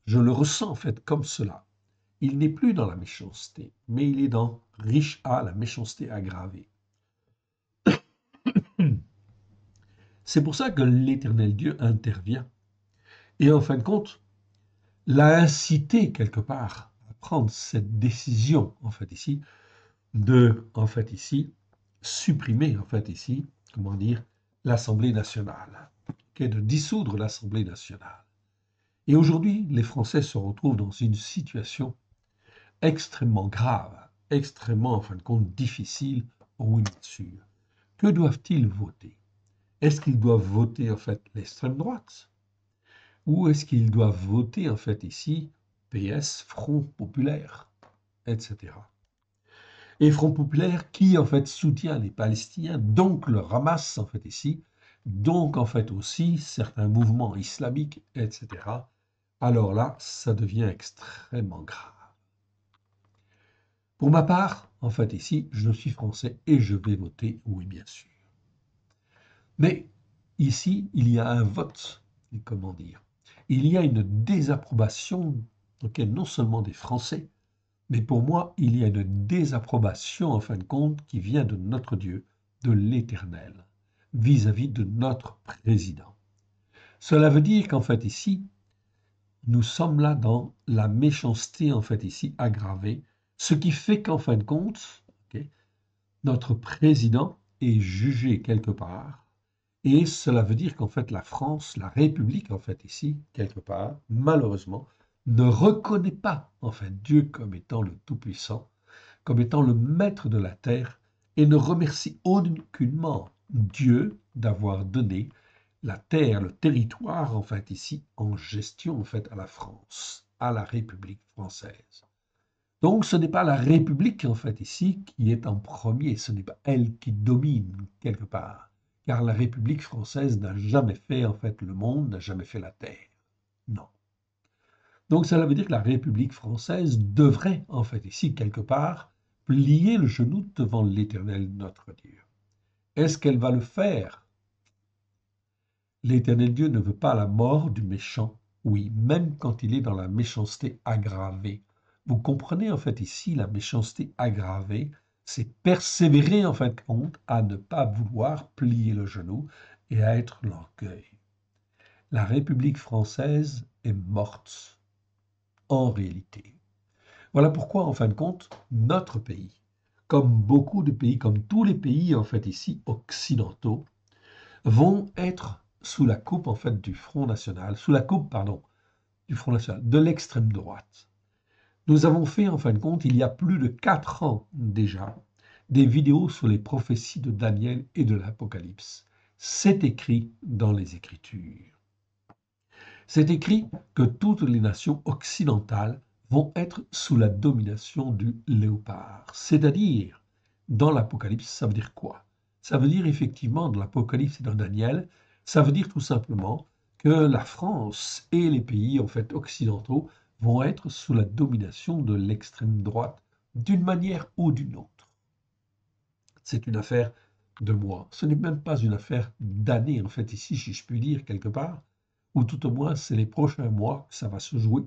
je le ressens en fait comme cela. Il n'est plus dans la méchanceté, mais il est dans riche A, la méchanceté aggravée. C'est pour ça que l'Éternel Dieu intervient et en fin de compte l'a incité quelque part à prendre cette décision en fait ici supprimer en fait ici, comment dire, l'Assemblée nationale, de dissoudre l'Assemblée nationale. Et aujourd'hui, les Français se retrouvent dans une situation extrêmement grave, extrêmement, en fin de compte, difficile, oui, bien sûr. Que doivent-ils voter? Est-ce qu'ils doivent voter, en fait, l'extrême droite? Ou est-ce qu'ils doivent voter, en fait, ici, PS, Front Populaire? etc. Et Front populaire qui en fait soutient les Palestiniens, donc le Hamas en fait ici, donc en fait aussi certains mouvements islamiques, etc. Alors là, ça devient extrêmement grave. Pour ma part, en fait ici, je suis français et je vais voter oui, bien sûr. Mais ici, il y a un vote, comment dire, il y a une désapprobation, ok, non seulement des Français, mais pour moi, il y a une désapprobation, en fin de compte, qui vient de notre Dieu, de l'Éternel, vis-à-vis de notre président. Cela veut dire qu'en fait ici, nous sommes là dans la méchanceté, en fait ici, aggravée, ce qui fait qu'en fin de compte, ok, notre président est jugé quelque part, et cela veut dire qu'en fait la France, la République, en fait ici, quelque part, malheureusement, ne reconnaît pas, en fait, Dieu comme étant le Tout-Puissant, comme étant le maître de la terre, et ne remercie aucunement Dieu d'avoir donné la terre, le territoire, en fait, ici, en gestion, en fait, à la France, à la République française. Donc, ce n'est pas la République, en fait, ici, qui est en premier, ce n'est pas elle qui domine quelque part, car la République française n'a jamais fait, en fait, le monde, n'a jamais fait la terre. Non. Donc, cela veut dire que la République française devrait, en fait, ici, quelque part, plier le genou devant l'Éternel, notre Dieu. Est-ce qu'elle va le faire? L'Éternel Dieu ne veut pas la mort du méchant, oui, même quand il est dans la méchanceté aggravée. Vous comprenez en fait ici la méchanceté aggravée, c'est persévérer en fin de compte à ne pas vouloir plier le genou et à être l'orgueil. La République française est morte en réalité. Voilà pourquoi en fin de compte notre pays, comme beaucoup de pays, comme tous les pays en fait ici occidentaux, vont être sous la coupe en fait du Front National, sous la coupe, pardon, du Front National, de l'extrême droite. Nous avons fait en fin de compte, il y a plus de 4 ans déjà, des vidéos sur les prophéties de Daniel et de l'Apocalypse. C'est écrit dans les Écritures. C'est écrit que toutes les nations occidentales vont être sous la domination du léopard. C'est-à-dire, dans l'Apocalypse, ça veut dire quoi? Ça veut dire effectivement, dans l'Apocalypse et dans Daniel, ça veut dire tout simplement que la France et les pays en fait occidentaux vont être sous la domination de l'extrême droite d'une manière ou d'une autre. C'est une affaire de mois. Ce n'est même pas une affaire d'années, en fait, ici, si je puis dire, quelque part, ou tout au moins, c'est les prochains mois que ça va se jouer.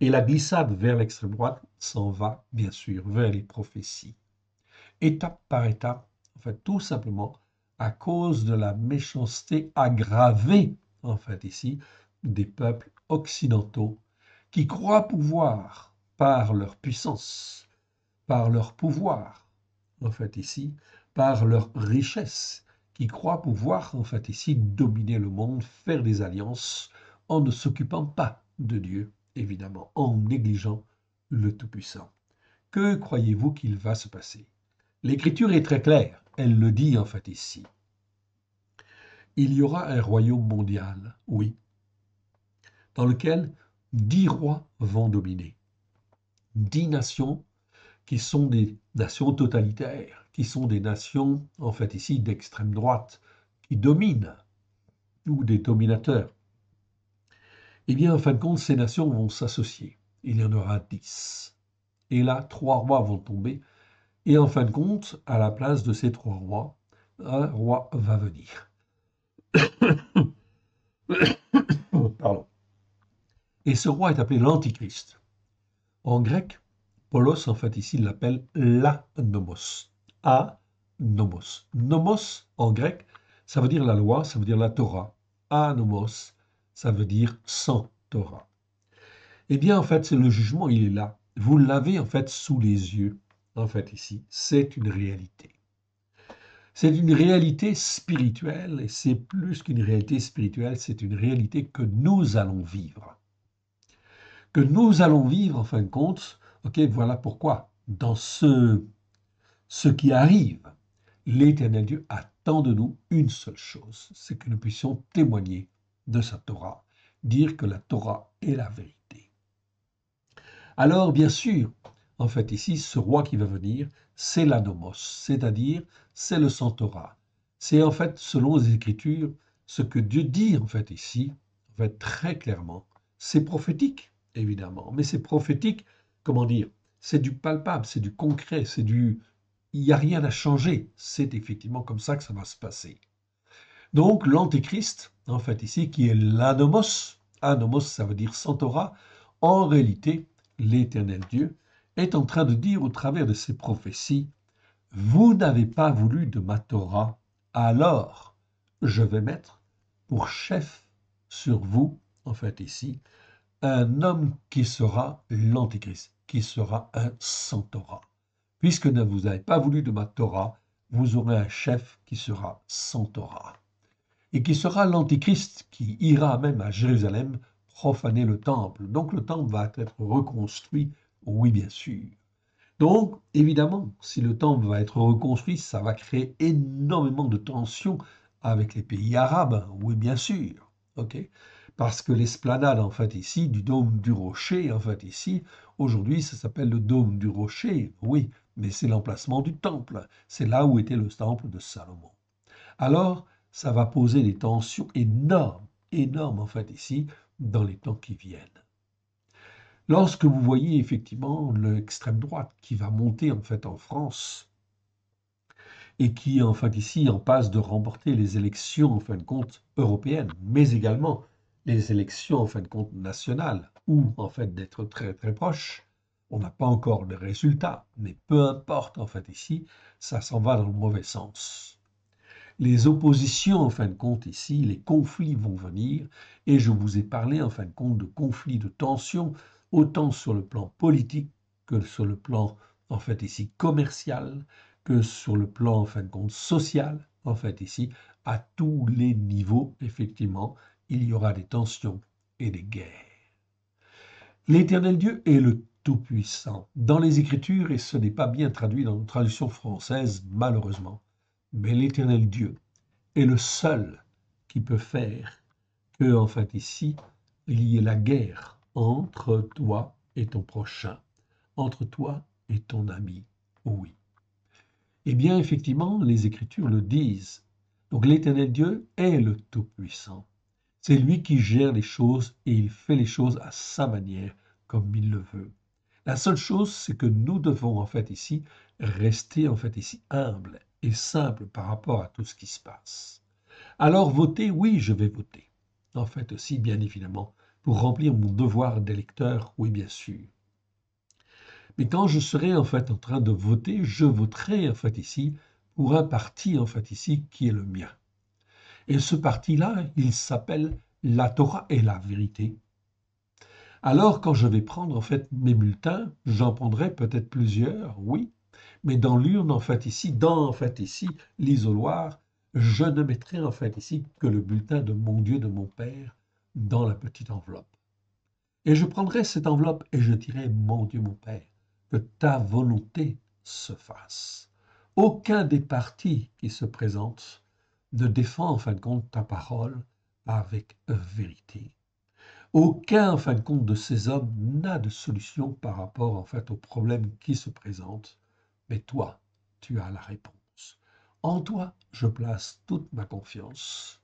Et la glissade vers l'extrême droite s'en va, bien sûr, vers les prophéties. Étape par étape, en fait, tout simplement, à cause de la méchanceté aggravée, en fait, ici, des peuples occidentaux qui croient pouvoir, par leur puissance, par leur pouvoir, en fait, ici, par leur richesse, qui croient pouvoir, en fait, ici, dominer le monde, faire des alliances, en ne s'occupant pas de Dieu, évidemment, en négligeant le Tout-Puissant. Que croyez-vous qu'il va se passer? L'Écriture est très claire, elle le dit en fait ici. Il y aura un royaume mondial, oui, dans lequel 10 rois vont dominer. 10 nations qui sont des nations totalitaires, qui sont des nations, en fait ici, d'extrême droite, qui dominent, ou des dominateurs. Eh bien, en fin de compte, ces nations vont s'associer. Il y en aura 10. Et là, 3 rois vont tomber. Et en fin de compte, à la place de ces 3 rois, un roi va venir. Pardon. Et ce roi est appelé l'Antichrist. En grec, Paulos, en fait, ici, il l'appelle l'Anomos. Anomos. Nomos, en grec, ça veut dire la loi, ça veut dire la Torah. Anomos, ça veut dire sans Torah. Eh bien, en fait, c'est le jugement, il est là. Vous l'avez, en fait, sous les yeux. En fait, ici, c'est une réalité. C'est une réalité spirituelle, et c'est plus qu'une réalité spirituelle, c'est une réalité que nous allons vivre. Que nous allons vivre, en fin de compte, ok, voilà pourquoi, dans ce qui arrive, l'Éternel Dieu attend de nous une seule chose, c'est que nous puissions témoigner de sa Torah, dire que la Torah est la vérité. Alors, bien sûr, en fait, ici, ce roi qui va venir, c'est l'anomos, c'est-à-dire, c'est le sans Torah. C'est en fait, selon les Écritures, ce que Dieu dit, en fait, ici, en fait, très clairement. C'est prophétique, évidemment, mais c'est prophétique, comment dire, c'est du palpable, c'est du concret, c'est du... Il n'y a rien à changer. C'est effectivement comme ça que ça va se passer. Donc, l'Antéchrist, en fait, ici, qui est l'anomos, anomos, ça veut dire sans Torah, en réalité, l'Éternel Dieu est en train de dire au travers de ses prophéties, vous n'avez pas voulu de ma Torah, alors je vais mettre pour chef sur vous, en fait, ici, un homme qui sera l'Antéchrist, qui sera un sans Torah. Puisque ne vous avez pas voulu de ma Torah, vous aurez un chef qui sera sans Torah et qui sera l'Antichrist, qui ira même à Jérusalem profaner le temple. Donc le temple va être reconstruit, oui bien sûr. Donc évidemment, si le temple va être reconstruit, ça va créer énormément de tensions avec les pays arabes, oui bien sûr. Ok, parce que l'esplanade en fait ici, du dôme du rocher, en fait ici, aujourd'hui ça s'appelle le dôme du rocher, oui, mais c'est l'emplacement du temple, c'est là où était le temple de Salomon. Alors, ça va poser des tensions énormes, énormes en fait ici, dans les temps qui viennent. Lorsque vous voyez effectivement l'extrême droite qui va monter en fait en France et qui en fait ici en passe de remporter les élections en fin de compte européennes, mais également les élections en fin de compte nationales, ou en fait d'être très très proche, on n'a pas encore le résultat, mais peu importe en fait ici, ça s'en va dans le mauvais sens. Les oppositions, en fin de compte, ici, les conflits vont venir, et je vous ai parlé, en fin de compte, de conflits, de tensions, autant sur le plan politique que sur le plan, en fait, ici, commercial, que sur le plan, en fin de compte, social, en fait, ici, à tous les niveaux, effectivement, il y aura des tensions et des guerres. L'Éternel Dieu est le Tout-Puissant. Dans les Écritures, et ce n'est pas bien traduit dans notre traduction française, malheureusement, mais l'Éternel Dieu est le seul qui peut faire que, en fait, ici, il y ait la guerre entre toi et ton prochain, entre toi et ton ami. Oui. Eh bien, effectivement, les Écritures le disent. Donc, l'Éternel Dieu est le Tout-Puissant. C'est lui qui gère les choses et il fait les choses à sa manière, comme il le veut. La seule chose, c'est que nous devons, en fait, ici, rester, en fait, ici, humbles et simples par rapport à tout ce qui se passe. Alors voter, oui, je vais voter. En fait aussi, bien évidemment, pour remplir mon devoir d'électeur, oui, bien sûr. Mais quand je serai en fait en train de voter, je voterai en fait ici pour un parti en fait ici qui est le mien. Et ce parti-là, il s'appelle la Torah et la vérité. Alors quand je vais prendre en fait mes bulletins, j'en prendrai peut-être plusieurs, oui, mais dans l'urne en fait ici, dans en fait ici l'isoloir, je ne mettrai en fait ici que le bulletin de mon Dieu, de mon Père, dans la petite enveloppe. Et je prendrai cette enveloppe et je dirai, mon Dieu, mon Père, que ta volonté se fasse. Aucun des partis qui se présentent ne défend en fin de compte ta parole avec vérité. Aucun, en fin de compte, de ces hommes n'a de solution par rapport, en fait, aux problèmes qui se présentent. Mais toi, tu as la réponse. En toi, je place toute ma confiance.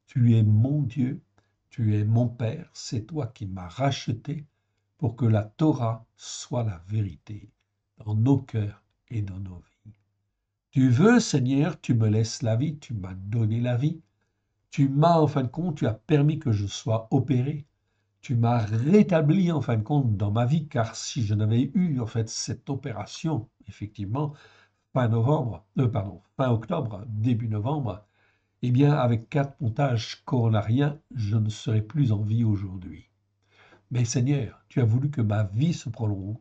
Tu es mon Dieu, tu es mon Père, c'est toi qui m'as racheté pour que la Torah soit la vérité dans nos cœurs et dans nos vies. Tu veux, Seigneur, tu me laisses la vie, tu m'as donné la vie. Tu m'as, en fin de compte, tu as permis que je sois opéré. Tu m'as rétabli en fin de compte dans ma vie, car si je n'avais eu en fait cette opération, effectivement, fin octobre, début novembre, eh bien, avec 4 pontages coronariens, je ne serais plus en vie aujourd'hui. Mais Seigneur, tu as voulu que ma vie se prolonge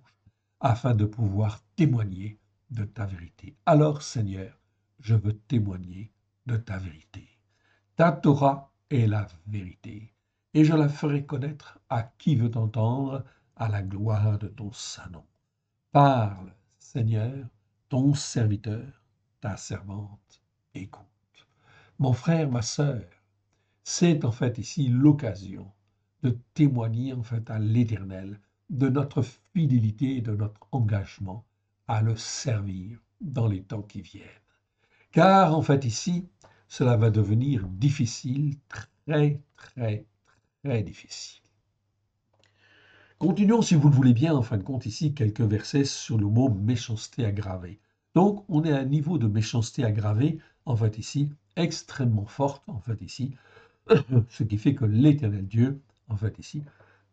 afin de pouvoir témoigner de ta vérité. Alors, Seigneur, je veux témoigner de ta vérité. Ta Torah est la vérité, et je la ferai connaître à qui veut entendre, à la gloire de ton saint nom. Parle, Seigneur, ton serviteur, ta servante, écoute. Mon frère, ma sœur, c'est en fait ici l'occasion de témoigner en fait à l'Éternel de notre fidélité et de notre engagement à le servir dans les temps qui viennent. Car en fait ici, cela va devenir difficile, très, très, très difficile. Continuons, si vous le voulez bien, en fin de compte, ici, quelques versets sur le mot méchanceté aggravée. Donc, on est à un niveau de méchanceté aggravée, en fait ici, extrêmement forte, en fait ici, ce qui fait que l'Éternel Dieu, en fait ici,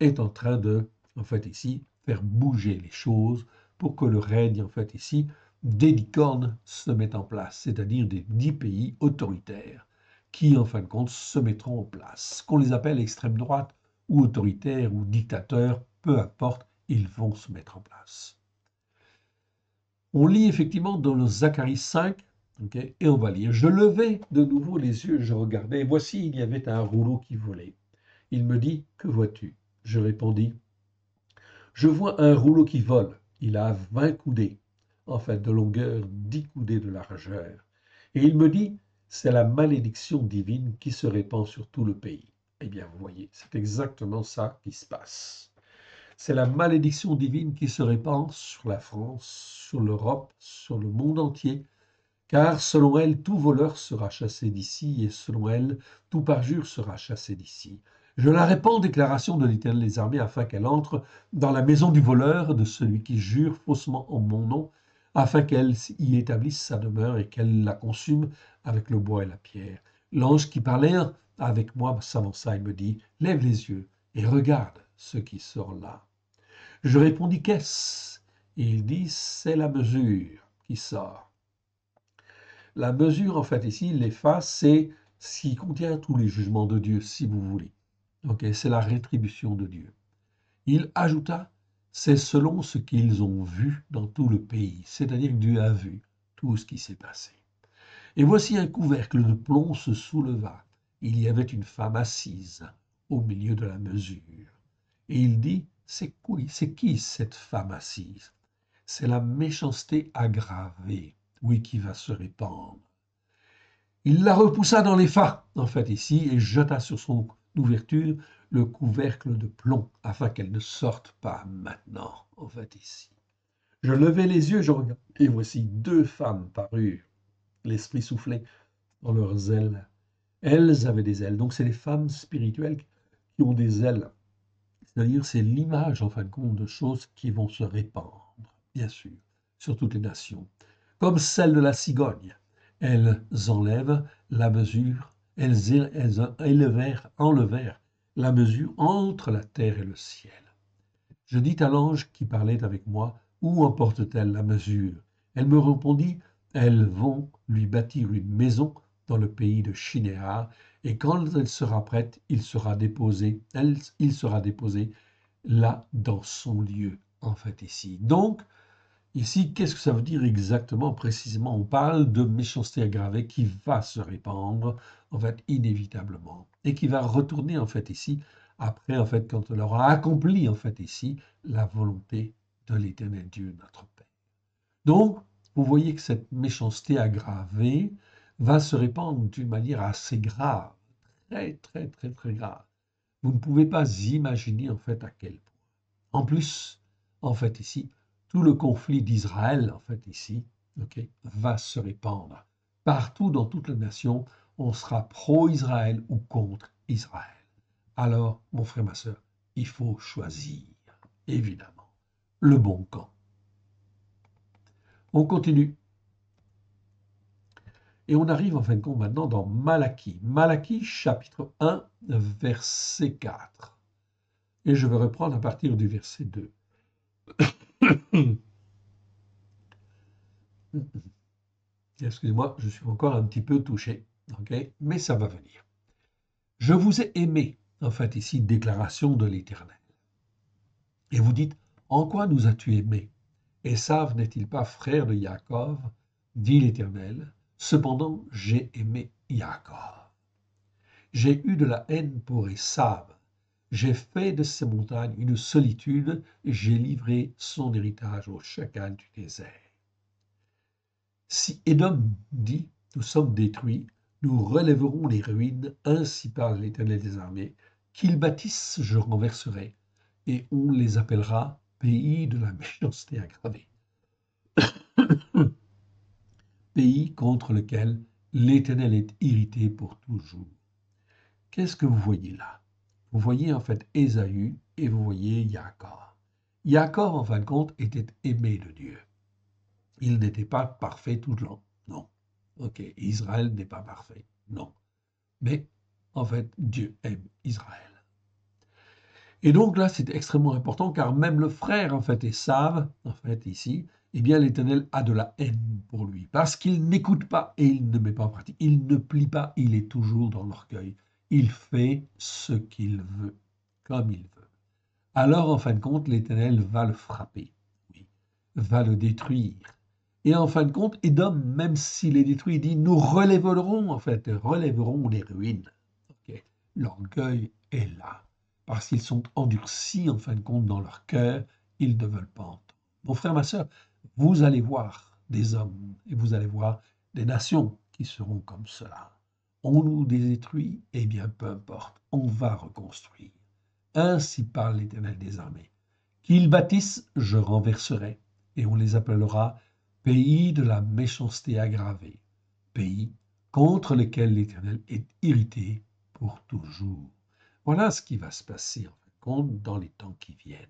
est en train de, en fait ici, faire bouger les choses pour que le règne, en fait ici, des licornes se mette en place, c'est-à-dire des 10 pays autoritaires qui, en fin de compte, se mettront en place. Qu'on les appelle extrême droite ou autoritaires ou dictateurs, peu importe, ils vont se mettre en place. On lit effectivement dans le Zacharie 5, okay, et on va lire. Je levai de nouveau les yeux, je regardais, et voici, il y avait un rouleau qui volait. Il me dit, que vois-tu? Je répondis, je vois un rouleau qui vole. Il a 20 coudées, en fait, de longueur, 10 coudées de largeur. Et il me dit, c'est la malédiction divine qui se répand sur tout le pays. Eh bien, vous voyez, c'est exactement ça qui se passe. C'est la malédiction divine qui se répand sur la France, sur l'Europe, sur le monde entier, car selon elle, tout voleur sera chassé d'ici, et selon elle, tout parjure sera chassé d'ici. Je la répands en déclaration de l'Éternel des armées, afin qu'elle entre dans la maison du voleur, de celui qui jure faussement en mon nom, afin qu'elle y établisse sa demeure et qu'elle la consume avec le bois et la pierre. L'ange qui parlait avec moi s'avança et me dit, lève les yeux et regarde ce qui sort là. Je répondis, qu'est-ce? Et il dit, c'est la mesure qui sort. La mesure, en fait, ici, l'EPHA, c'est ce qui contient tous les jugements de Dieu, si vous voulez. Okay, c'est la rétribution de Dieu. Il ajouta, c'est selon ce qu'ils ont vu dans tout le pays, c'est-à-dire que Dieu a vu tout ce qui s'est passé. Et voici un couvercle de plomb se souleva. Il y avait une femme assise au milieu de la mesure. Et il dit, c'est qui cette femme assise? C'est la méchanceté aggravée, oui, qui va se répandre. Il la repoussa dans les phas, en fait, ici, et jeta sur son ouverture le couvercle de plomb, afin qu'elle ne sorte pas maintenant, en fait, ici. Je levai les yeux, je regardai, et voici 2 femmes parurent, l'esprit soufflé dans leurs ailes. Elles avaient des ailes, donc c'est les femmes spirituelles qui ont des ailes. C'est-à-dire, c'est l'image, en fin de compte, de choses qui vont se répandre, bien sûr, sur toutes les nations. Comme celle de la cigogne. Elles enlèvent la mesure, enlevèrent la mesure entre la terre et le ciel. Je dis à l'ange qui parlait avec moi, où emporte-t-elle la mesure? Elle me répondit, elles vont lui bâtir une maison dans le pays de Shinéar, et quand elle sera prête, il sera déposé là dans son lieu, en fait, ici. Donc, ici, qu'est-ce que ça veut dire exactement, précisément? On parle de méchanceté aggravée qui va se répandre, en fait, inévitablement, et qui va retourner, en fait, ici, après, en fait, quand on aura accompli, en fait, ici, la volonté de l'Éternel Dieu, notre Père. Donc, vous voyez que cette méchanceté aggravée va se répandre d'une manière assez grave, très, très, très, très grave. Vous ne pouvez pas imaginer, en fait, à quel point. En plus, en fait, ici, tout le conflit d'Israël, en fait, ici, okay, va se répandre. Partout dans toute la nation, on sera pro-Israël ou contre Israël. Alors, mon frère, ma soeur, il faut choisir, évidemment, le bon camp. On continue. Et on arrive en fin de compte maintenant dans Malachie. Malachie, chapitre 1, verset 4. Et je vais reprendre à partir du verset 2. Excusez-moi, je suis encore un petit peu touché, okay? Mais ça va venir. Je vous ai aimé, en fait, ici, déclaration de l'Éternel. Et vous dites, en quoi nous as-tu aimés? Esav n'est-il pas frère de Jacob? Dit l'Éternel. Cependant, j'ai aimé Jacob. J'ai eu de la haine pour Esav. J'ai fait de ces montagnes une solitude, j'ai livré son héritage au chacal du désert. Si Édom dit, nous sommes détruits, nous relèverons les ruines, ainsi parle l'Éternel des armées, qu'ils bâtissent, je renverserai, et on les appellera pays de la méchanceté aggravée. Pays contre lequel l'Éternel est irrité pour toujours. Qu'est-ce que vous voyez là? Vous voyez en fait Ésaü et vous voyez Jacob. Jacob, en fin de compte, était aimé de Dieu. Il n'était pas parfait tout le long, non. Ok, Israël n'est pas parfait, non. Mais en fait, Dieu aime Israël. Et donc là, c'est extrêmement important car même le frère, en fait, Ésav, en fait, ici, eh bien, l'Éternel a de la haine pour lui parce qu'il n'écoute pas et il ne met pas en pratique. Il ne plie pas, il est toujours dans l'orgueil. Il fait ce qu'il veut, comme il veut. Alors, en fin de compte, l'Éternel va le frapper, oui, va le détruire. Et en fin de compte, Édom, même s'il est détruit, il dit, nous relèverons, en fait, relèverons les ruines. Okay. L'orgueil est là, parce qu'ils sont endurcis, en fin de compte, dans leur cœur, ils ne veulent pas entendre. Mon frère, ma soeur, vous allez voir des hommes et vous allez voir des nations qui seront comme cela. On nous détruit, eh bien, peu importe, on va reconstruire. Ainsi parle l'Éternel des armées. Qu'ils bâtissent, je renverserai, et on les appellera pays de la méchanceté aggravée, pays contre lequel l'Éternel est irrité pour toujours. Voilà ce qui va se passer en fin de compte dans les temps qui viennent.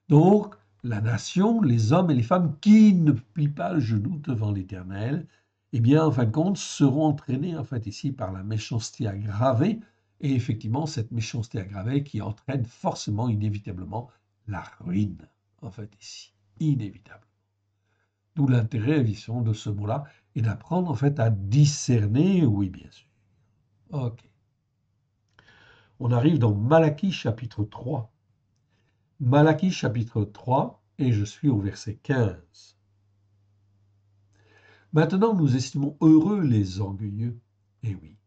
Donc, la nation, les hommes et les femmes qui ne plient pas le genou devant l'Éternel, eh bien, en fin de compte, seront entraînés en fait ici par la méchanceté aggravée, et effectivement, cette méchanceté aggravée qui entraîne forcément, inévitablement, la ruine, en fait ici, inévitable. D'où l'intérêt, disons, de ce mot-là, et d'apprendre en fait à discerner, oui, bien sûr. Ok. On arrive dans Malachie chapitre 3. Malachie chapitre 3, et je suis au verset 15. Maintenant, nous estimons heureux les orgueilleux. Eh oui.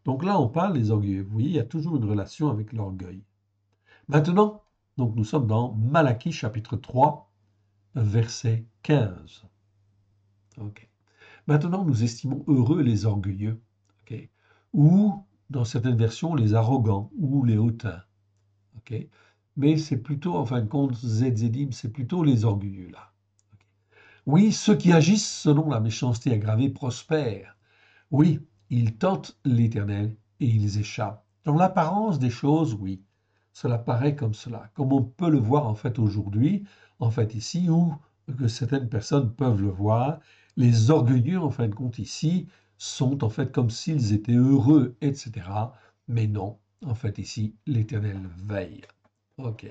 Donc là, on parle des orgueilleux. Vous voyez, il y a toujours une relation avec l'orgueil. Maintenant, donc nous sommes dans Malachie chapitre 3, verset 15. Ok. Maintenant, nous estimons heureux les orgueilleux. Ok. Ou, dans certaines versions, les arrogants ou les hautains. Ok. Mais c'est plutôt, en fin de compte, Zedzedim, c'est plutôt les orgueilleux là. Okay. Oui, ceux qui agissent selon la méchanceté aggravée prospèrent. Oui, ils tentent l'Éternel et ils échappent. Dans l'apparence des choses, oui, cela paraît comme cela, comme on peut le voir en fait aujourd'hui, en fait ici, ou que certaines personnes peuvent le voir, les orgueilleux en fin de compte ici sont en fait comme s'ils étaient heureux, etc. Mais non, en fait ici, l'Éternel veille. Ok.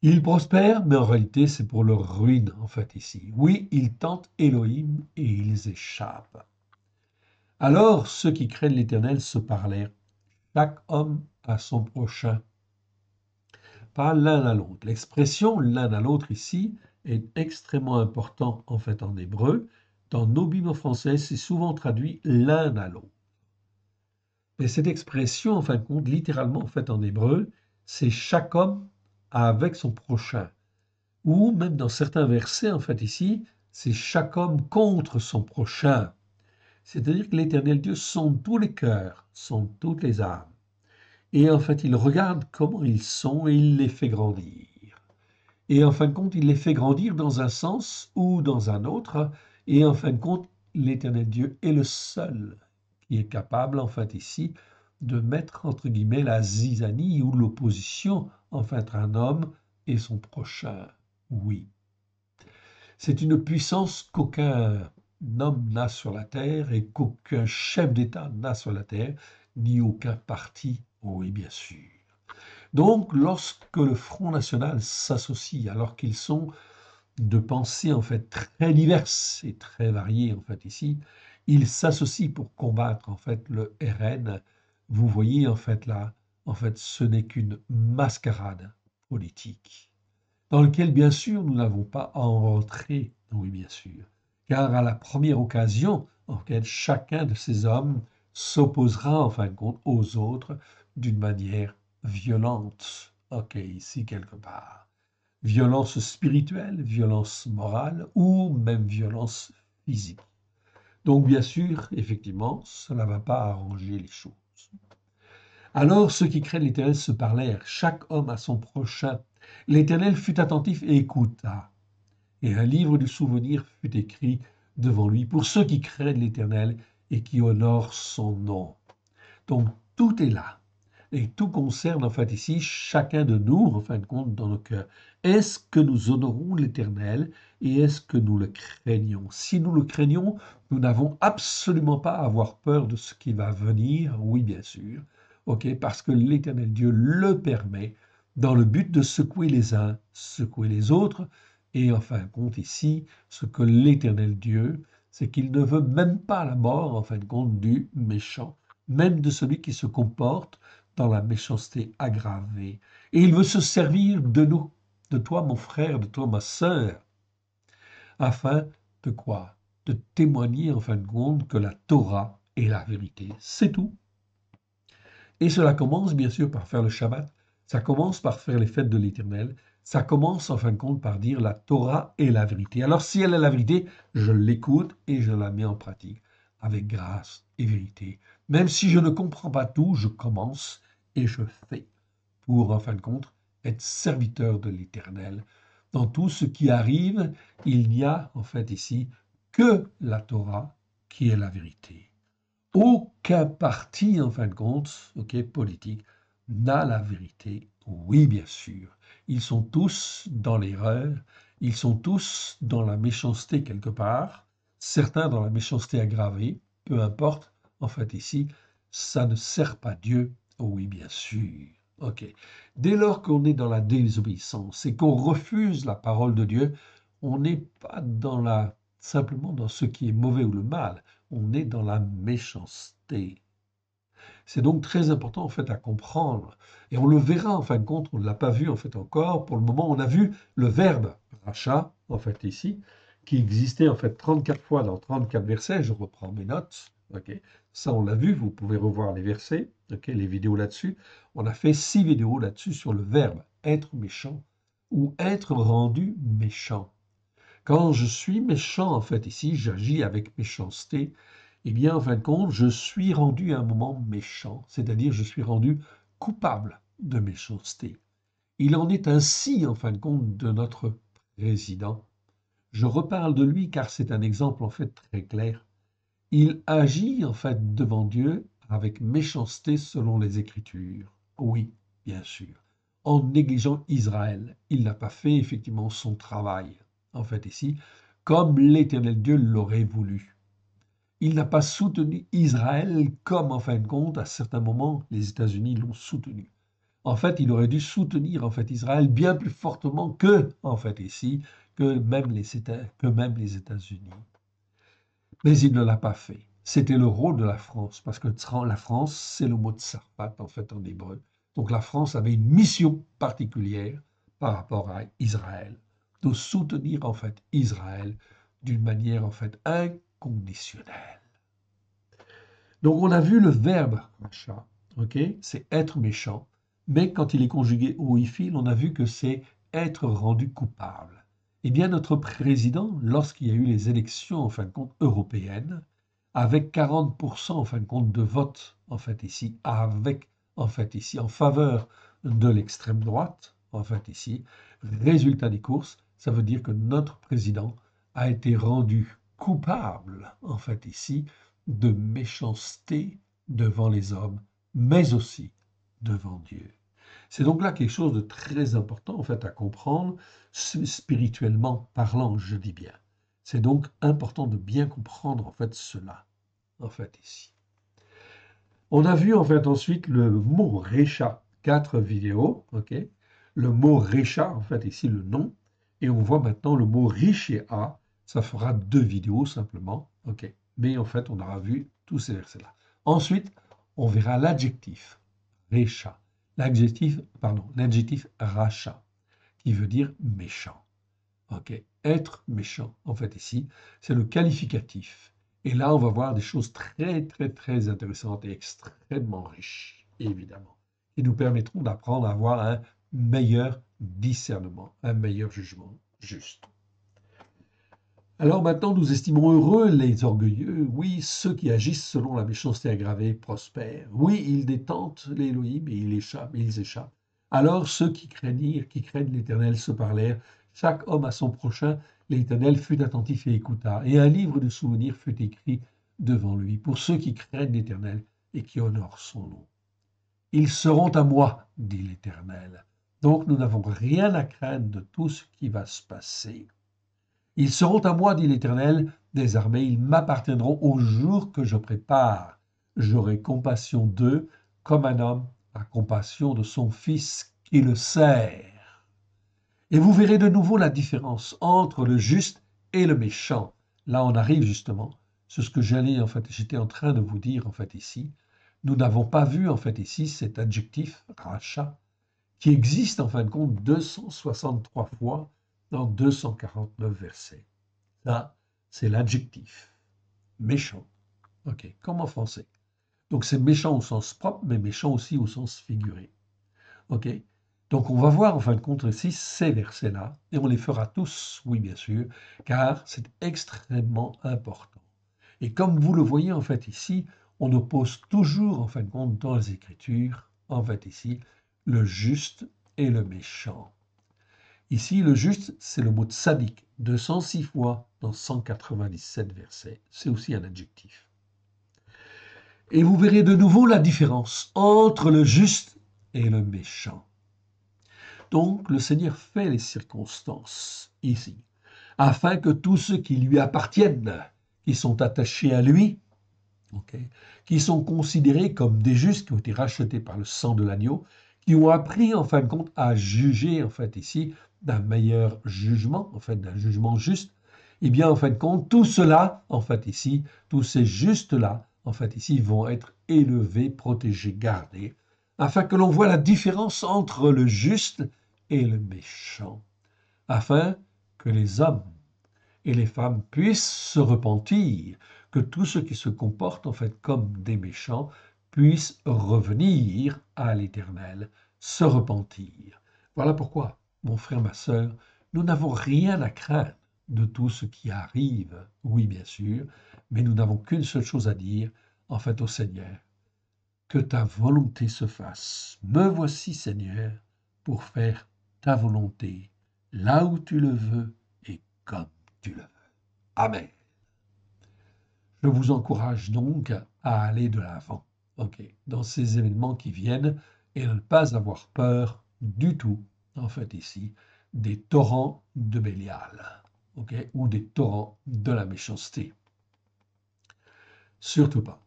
Ils prospèrent, mais en réalité, c'est pour leur ruine, en fait, ici. Oui, ils tentent Elohim et ils échappent. Alors ceux qui craignent l'Éternel se parlèrent, chaque homme à son prochain, pas l'un à l'autre. L'expression l'un à l'autre ici est extrêmement important, en fait, en hébreu. Dans nos Bibles françaises, c'est souvent traduit l'un à l'autre. Mais cette expression, en fin de compte, littéralement, en fait, en hébreu, c'est chaque homme avec son prochain. Ou même dans certains versets, en fait, ici, c'est chaque homme contre son prochain. C'est-à-dire que l'Éternel Dieu sonde tous les cœurs, sonde toutes les âmes. Et en fait, il regarde comment ils sont et il les fait grandir. Et en fin de compte, il les fait grandir dans un sens ou dans un autre. Et en fin de compte, l'Éternel Dieu est le seul qui est capable, en fait, ici, de mettre, entre guillemets, la zizanie ou l'opposition, entre un homme et son prochain. Oui. C'est une puissance qu'aucun homme n'a sur la terre et qu'aucun chef d'État n'a sur la terre, ni aucun parti, oui, bien sûr. Donc, lorsque le Front National s'associe, alors qu'ils sont de pensées en fait très diverses et très variées en fait ici, ils s'associent pour combattre en fait le RN. Vous voyez en fait là, en fait, ce n'est qu'une mascarade politique dans lequel, bien sûr, nous n'avons pas à en rentrer, oui, bien sûr, car à la première occasion en laquelle chacun de ces hommes s'opposera, en fin de compte, aux autres d'une manière violente. Ok, ici quelque part. Violence spirituelle, violence morale ou même violence physique. Donc, bien sûr, effectivement, cela ne va pas arranger les choses. Alors ceux qui craignent l'Éternel se parlèrent, chaque homme à son prochain. L'Éternel fut attentif et écouta. Et un livre du souvenir fut écrit devant lui pour ceux qui craignent l'Éternel et qui honorent son nom. Donc tout est là. Et tout concerne en fait ici chacun de nous, en fin de compte, dans nos cœurs. Est-ce que nous honorons l'Éternel et est-ce que nous le craignons? Si nous le craignons, nous n'avons absolument pas à avoir peur de ce qui va venir, oui bien sûr, ok, parce que l'Éternel Dieu le permet dans le but de secouer les uns, secouer les autres, et en fin de compte ici, ce que l'Éternel Dieu, c'est qu'il ne veut même pas la mort, en fin de compte, du méchant, même de celui qui se comporte dans la méchanceté aggravée. Et il veut se servir de nous, de toi mon frère, de toi ma sœur, afin de quoi? De témoigner en fin de compte que la Torah est la vérité. C'est tout. Et cela commence bien sûr par faire le Shabbat, ça commence par faire les fêtes de l'Éternel, ça commence en fin de compte par dire la Torah est la vérité. Alors si elle est la vérité, je l'écoute et je la mets en pratique avec grâce et vérité. Même si je ne comprends pas tout, je commence et je fais pour en fin de compte être serviteur de l'Éternel. Dans tout ce qui arrive, il n'y a en fait ici que la Torah qui est la vérité. Aucun parti, en fin de compte, politique, n'a la vérité. Oui, bien sûr. Ils sont tous dans l'erreur, ils sont tous dans la méchanceté quelque part, certains dans la méchanceté aggravée, peu importe. En fait, ici, ça ne sert pas Dieu. Oui, bien sûr. OK. Dès lors qu'on est dans la désobéissance et qu'on refuse la parole de Dieu, on n'est pas simplement dans ce qui est mauvais ou le mal, on est dans la méchanceté. C'est donc très important en fait à comprendre. Et on le verra en fin de compte, on ne l'a pas vu en fait encore. Pour le moment, on a vu le verbe rachat, en fait ici, qui existait en fait 34 fois dans 34 versets. Je reprends mes notes. Ok, ça on l'a vu, vous pouvez revoir les versets, ok, les vidéos là-dessus. On a fait 6 vidéos là-dessus sur le verbe être méchant ou être rendu méchant. Quand je suis méchant, en fait, ici, j'agis avec méchanceté, eh bien, en fin de compte, je suis rendu à un moment méchant, c'est-à-dire je suis rendu coupable de méchanceté. Il en est ainsi, en fin de compte, de notre président. Je reparle de lui car c'est un exemple, en fait, très clair. Il agit, en fait, devant Dieu avec méchanceté selon les Écritures. Oui, bien sûr. En négligeant Israël, il n'a pas fait effectivement son travail, en fait ici, comme l'Éternel Dieu l'aurait voulu. Il n'a pas soutenu Israël comme, en fin de compte, à certains moments, les États-Unis l'ont soutenu. En fait, il aurait dû soutenir en fait Israël bien plus fortement que, en fait ici, que même les États-Unis. Mais il ne l'a pas fait. C'était le rôle de la France, parce que la France, c'est le mot de Tsarpat, en fait, en hébreu. Donc la France avait une mission particulière par rapport à Israël, de soutenir, en fait, Israël d'une manière, en fait, inconditionnelle. Donc on a vu le verbe rachat, ok, c'est être méchant, mais quand il est conjugué au hifil, on a vu que c'est être rendu coupable. Eh bien, notre président, lorsqu'il y a eu les élections, en fin de compte, européennes, avec 40% en fin de compte de vote, en fait ici, en faveur de l'extrême droite, en fait ici, résultat des courses, ça veut dire que notre président a été rendu coupable, en fait ici, de méchanceté devant les hommes, mais aussi devant Dieu. C'est donc là quelque chose de très important en fait à comprendre, spirituellement parlant, je dis bien. C'est donc important de bien comprendre en fait cela, en fait ici. On a vu en fait ensuite le mot Récha, 4 vidéos, ok. Le mot Récha, en fait ici le nom, et on voit maintenant le mot Richéa, ça fera 2 vidéos simplement, ok. Mais en fait on aura vu tous ces versets-là. Ensuite, on verra l'adjectif Récha, l'adjectif Racha, qui veut dire méchant. Ok, être méchant, en fait ici, c'est le qualificatif. Et là, on va voir des choses très, très, très intéressantes et extrêmement riches, évidemment, qui nous permettront d'apprendre à avoir un meilleur discernement, un meilleur jugement juste. Alors maintenant, nous estimons heureux les orgueilleux. Oui, ceux qui agissent selon la méchanceté aggravée prospèrent. Oui, ils détentent l'Élohim et ils échappent. Alors ceux qui craignent l'Éternel se parlèrent. Chaque homme à son prochain, l'Éternel fut attentif et écouta. Et un livre de souvenirs fut écrit devant lui pour ceux qui craignent l'Éternel et qui honorent son nom. Ils seront à moi, dit l'Éternel. Donc nous n'avons rien à craindre de tout ce qui va se passer. Ils seront à moi, dit l'Éternel des armées, ils m'appartiendront au jour que je prépare. J'aurai compassion d'eux, comme un homme a compassion de son fils qui le sert. Et vous verrez de nouveau la différence entre le juste et le méchant. Là, on arrive justement, c'est ce que j'étais en train de vous dire en fait ici. Nous n'avons pas vu en fait ici cet adjectif rachat qui existe en fin de compte 263 fois dans 249 versets. Ça, c'est l'adjectif. Méchant. OK, comme en français. Donc c'est méchant au sens propre, mais méchant aussi au sens figuré. OK? Donc on va voir en fin de compte ici ces versets-là, et on les fera tous, oui bien sûr, car c'est extrêmement important. Et comme vous le voyez en fait ici, on oppose toujours en fin de compte dans les Écritures, en fait ici, le juste et le méchant. Ici, le juste, c'est le mot tzaddik, 206 fois dans 197 versets. C'est aussi un adjectif. Et vous verrez de nouveau la différence entre le juste et le méchant. Donc, le Seigneur fait les circonstances ici, afin que tous ceux qui lui appartiennent, qui sont attachés à lui, qui sont considérés comme des justes, qui ont été rachetés par le sang de l'agneau, qui ont appris en fin de compte à juger en fait ici d'un meilleur jugement, en fait d'un jugement juste, et bien en fin de compte tout cela en fait ici, tous ces justes là en fait ici vont être élevés, protégés, gardés, afin que l'on voit la différence entre le juste et le méchant, afin que les hommes et les femmes puissent se repentir, que tous ceux qui se comportent en fait comme des méchants puissent revenir à l'Éternel, se repentir. Voilà pourquoi, mon frère, ma sœur, nous n'avons rien à craindre de tout ce qui arrive, oui bien sûr, mais nous n'avons qu'une seule chose à dire, en fait au Seigneur, que ta volonté se fasse. Me voici, Seigneur, pour faire ta volonté, là où tu le veux et comme tu le veux. Amen. Je vous encourage donc à aller de l'avant, dans ces événements qui viennent et ne pas avoir peur du tout, en fait ici, des torrents de Bélial, ou des torrents de la méchanceté. Surtout pas,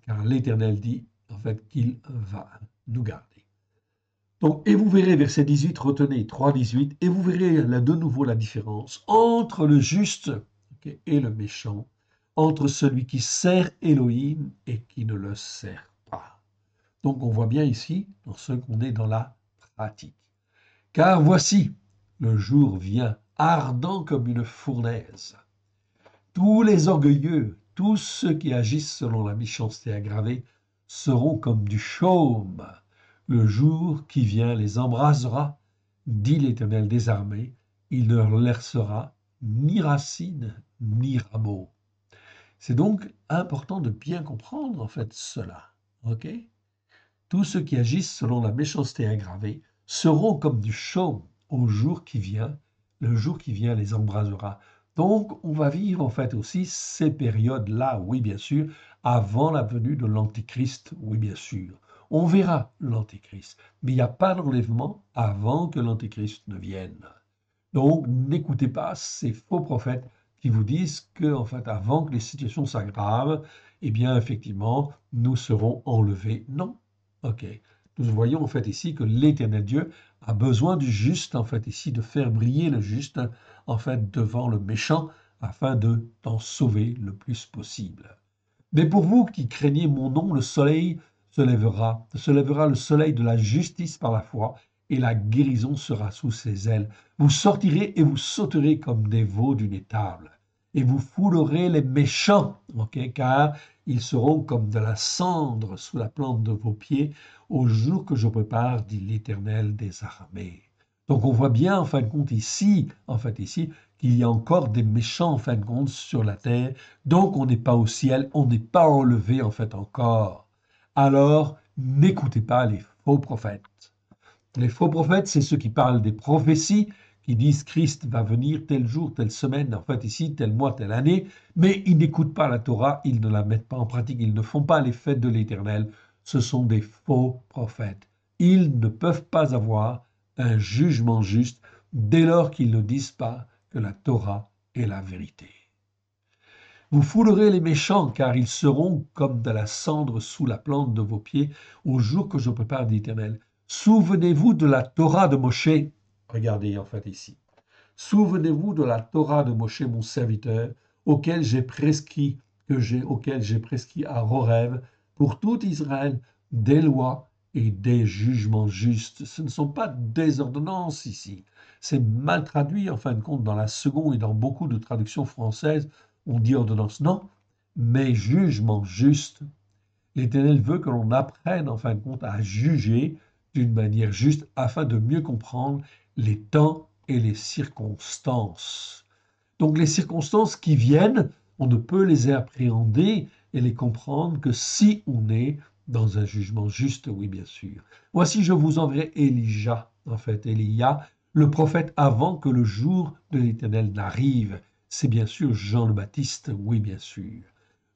car l'Éternel dit en fait qu'il va nous garder. Donc, et vous verrez, verset 18, retenez 3,18, et vous verrez là de nouveau la différence entre le juste et le méchant, entre celui qui sert Elohim et qui ne le sert pas. Donc, on voit bien ici, dans ce qu'on est dans la pratique. Car voici, le jour vient, ardent comme une fournaise. Tous les orgueilleux, tous ceux qui agissent selon la méchanceté aggravée, seront comme du chaume. Le jour qui vient les embrasera, dit l'Éternel des armées, il ne leur laissera ni racine ni rameau. C'est donc important de bien comprendre en fait cela. Tous ceux qui agissent selon la méchanceté aggravée seront comme du chaume au jour qui vient. Le jour qui vient les embrasera. Donc, on va vivre en fait aussi ces périodes-là, oui bien sûr, avant la venue de l'Antéchrist, oui bien sûr. On verra l'Antéchrist, mais il n'y a pas d'enlèvement avant que l'Antéchrist ne vienne. Donc, n'écoutez pas ces faux prophètes qui vous disent que, en fait, avant que les situations s'aggravent, eh bien, effectivement, nous serons enlevés. Non. Nous voyons en fait ici que l'Éternel Dieu a besoin du juste, en fait, ici, de faire briller le juste, en fait, devant le méchant, afin de t'en sauver le plus possible. Mais pour vous qui craignez mon nom, le soleil se lèvera le soleil de la justice par la foi, et la guérison sera sous ses ailes. Vous sortirez et vous sauterez comme des veaux d'une étable, et vous foulerez les méchants, car ils seront comme de la cendre sous la plante de vos pieds, au jour que je prépare, dit l'Éternel des armées. Donc on voit bien, en fin de compte, ici, qu'il y a encore des méchants en fin de compte sur la terre, donc on n'est pas au ciel, on n'est pas enlevé en fait encore. Alors, n'écoutez pas les faux prophètes. Les faux prophètes, c'est ceux qui parlent des prophéties, qui disent Christ va venir tel jour, telle semaine, en fait ici, tel mois, telle année, mais ils n'écoutent pas la Torah, ils ne la mettent pas en pratique, ils ne font pas les fêtes de l'Éternel. Ce sont des faux prophètes. Ils ne peuvent pas avoir un jugement juste dès lors qu'ils ne disent pas que la Torah est la vérité. Vous foulerez les méchants, car ils seront comme de la cendre sous la plante de vos pieds au jour que je prépare d'Éternel. Souvenez-vous de la Torah de Moshe. Regardez en fait ici. Souvenez-vous de la Torah de Moshe, mon serviteur, auquel j'ai prescrit à Horeb pour tout Israël des lois et des jugements justes. Ce ne sont pas des ordonnances ici. C'est mal traduit en fin de compte dans la seconde et dans beaucoup de traductions françaises. On dit ordonnance, non, mais jugement juste. L'Éternel veut que l'on apprenne en fin de compte à juger d'une manière juste afin de mieux comprendre les temps et les circonstances. Donc les circonstances qui viennent, on ne peut les appréhender et les comprendre que si on est dans un jugement juste, oui bien sûr. Voici, je vous enverrai Élia, en fait, Élia, le prophète avant que le jour de l'Éternel n'arrive. C'est bien sûr Jean le Baptiste, oui bien sûr.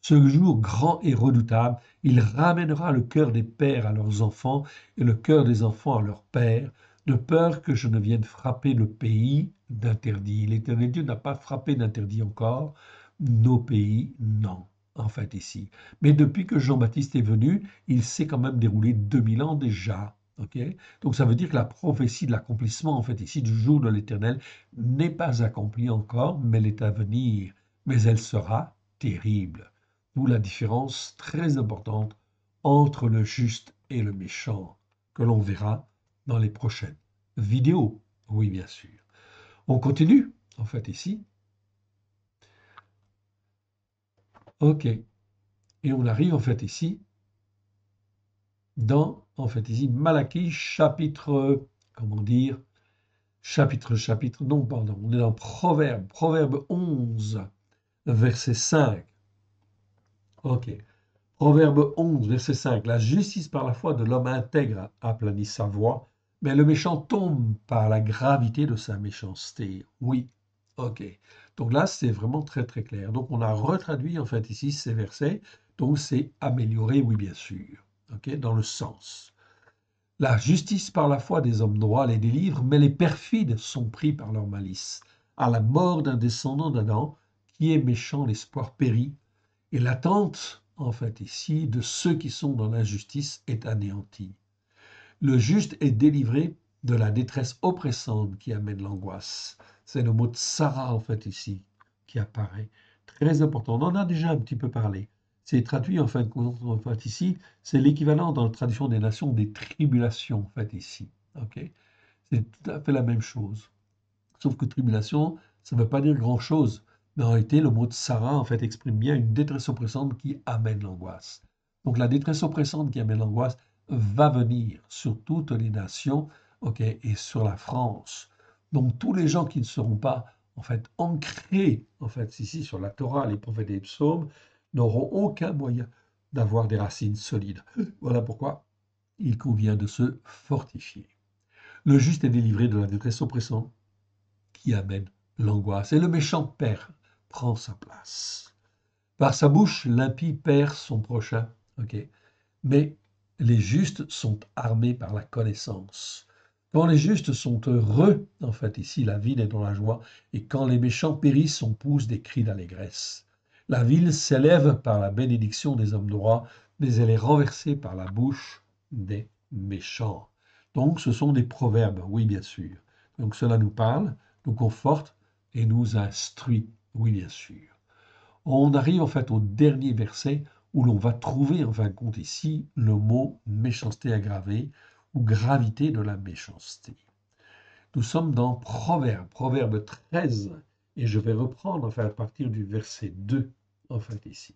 Ce jour grand et redoutable, il ramènera le cœur des pères à leurs enfants et le cœur des enfants à leurs pères, de peur que je ne vienne frapper le pays d'interdit. L'Éternel Dieu n'a pas frappé d'interdit encore, nos pays, non, en fait ici. Mais depuis que Jean-Baptiste est venu, il s'est quand même déroulé 2000 ans déjà. Okay. Donc ça veut dire que la prophétie de l'accomplissement, en fait ici, du jour de l'Éternel, n'est pas accomplie encore, mais elle est à venir. Mais elle sera terrible. D'où la différence très importante entre le juste et le méchant, que l'on verra dans les prochaines vidéos. Oui, bien sûr. On continue, en fait, ici. OK. Et on arrive, en fait, ici, dans, en fait, ici, Malachie, chapitre, comment dire, chapitre, non, pardon, on est dans Proverbe 11, verset 5. OK. Proverbe 11, verset 5. La justice par la foi de l'homme intègre aplanit sa voie, mais le méchant tombe par la gravité de sa méchanceté. Oui, ok. Donc là, c'est vraiment très très clair. Donc on a retraduit en fait ici ces versets. Donc c'est amélioré, oui bien sûr, ok, dans le sens. La justice par la foi des hommes droits les délivre, mais les perfides sont pris par leur malice. À la mort d'un descendant d'Adam, qui est méchant, l'espoir périt, et l'attente, en fait, ici, de ceux qui sont dans l'injustice est anéantie. Le juste est délivré de la détresse oppressante qui amène l'angoisse. C'est le mot de Sarah, en fait, ici, qui apparaît. Très important. On en a déjà un petit peu parlé. C'est traduit, en fait ici, c'est l'équivalent dans la tradition des nations des tribulations, en fait, ici. OK? C'est tout à fait la même chose. Sauf que tribulation, ça ne veut pas dire grand-chose. Mais en réalité, le mot de Sarah, en fait, exprime bien une détresse oppressante qui amène l'angoisse. Donc la détresse oppressante qui amène l'angoisse va venir sur toutes les nations, ok, et sur la France. Donc tous les gens qui ne seront pas, en fait, ancrés, en fait, ici, sur la Torah, les prophètes et les psaumes, n'auront aucun moyen d'avoir des racines solides. Voilà pourquoi il convient de se fortifier. Le juste est délivré de la détresse oppressante qui amène l'angoisse. Et le méchant père prend sa place. Par sa bouche, l'impie perd son prochain. Ok. Mais les justes sont armés par la connaissance. Quand les justes sont heureux, en fait, ici, la ville est dans la joie, et quand les méchants périssent, on pousse des cris d'allégresse. La ville s'élève par la bénédiction des hommes droits, mais elle est renversée par la bouche des méchants. Donc, ce sont des proverbes, oui, bien sûr. Donc, cela nous parle, nous conforte et nous instruit, oui, bien sûr. On arrive en fait au dernier verset où l'on va trouver en fin de compte ici le mot méchanceté aggravée ou gravité de la méchanceté. Nous sommes dans Proverbe 13, et je vais reprendre en fait à partir du verset 2 en fait ici.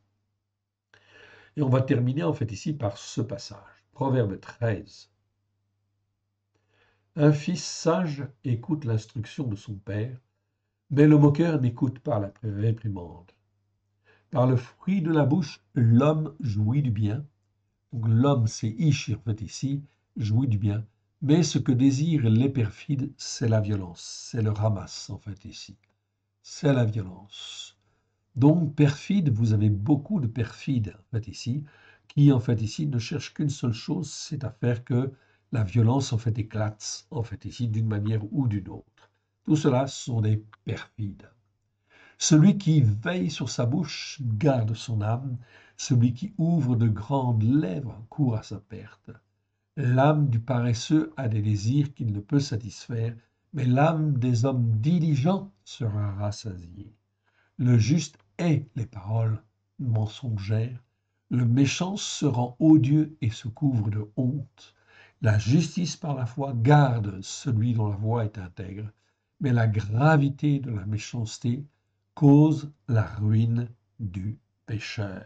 Et on va terminer en fait ici par ce passage. Proverbe 13. Un fils sage écoute l'instruction de son père, Mais le moqueur n'écoute pas la réprimande. Par le fruit de la bouche, l'homme jouit du bien. Donc l'homme, c'est Ish en fait ici, jouit du bien. Mais ce que désirent les perfides, c'est la violence. C'est le ramasse en fait ici. C'est la violence. Donc perfide, vous avez beaucoup de perfides en fait ici, qui en fait ici ne cherchent qu'une seule chose, c'est à faire que la violence en fait éclate en fait ici d'une manière ou d'une autre. Tout cela sont des perfides. Celui qui veille sur sa bouche garde son âme, celui qui ouvre de grandes lèvres court à sa perte. L'âme du paresseux a des désirs qu'il ne peut satisfaire, mais l'âme des hommes diligents sera rassasiée. Le juste hait les paroles mensongères, le méchant se rend odieux et se couvre de honte. La justice par la foi garde celui dont la voie est intègre, mais la gravité de la méchanceté cause la ruine du pécheur.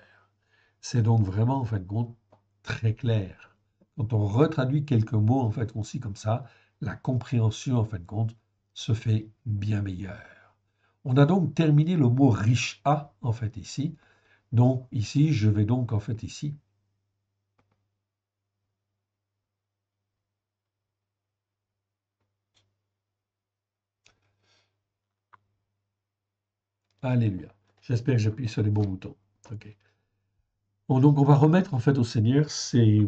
C'est donc vraiment, en fin de compte, très clair. Quand on retraduit quelques mots, en fait, aussi comme ça, la compréhension, en fin de compte, se fait bien meilleure. On a donc terminé le mot riche à, en fait, ici. Donc, ici, je vais donc, en fait, ici, alléluia. J'espère que j'appuie sur les bons boutons. OK. Bon, donc, on va remettre, en fait, au Seigneur ces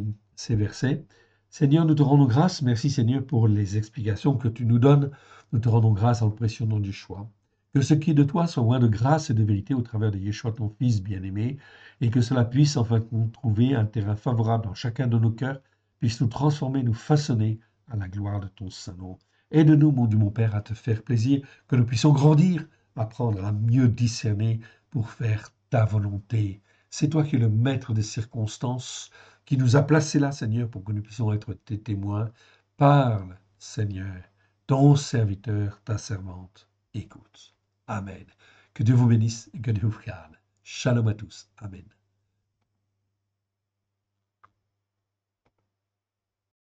versets. Seigneur, nous te rendons grâce. Merci, Seigneur, pour les explications que tu nous donnes. Nous te rendons grâce en le précieux nom du choix. Que ce qui est de toi soit loin de grâce et de vérité au travers de Yeshua, ton Fils bien-aimé, et que cela puisse, en fait, nous trouver un terrain favorable dans chacun de nos cœurs, puisse nous transformer, nous façonner à la gloire de ton Saint-Nom. Aide-nous, mon Dieu, mon Père, à te faire plaisir, que nous puissions grandir, apprendre à mieux discerner pour faire ta volonté. C'est toi qui es le maître des circonstances, qui nous a placés là, Seigneur, pour que nous puissions être tes témoins. Parle, Seigneur, ton serviteur, ta servante, écoute. Amen. Que Dieu vous bénisse et que Dieu vous garde. Shalom à tous. Amen.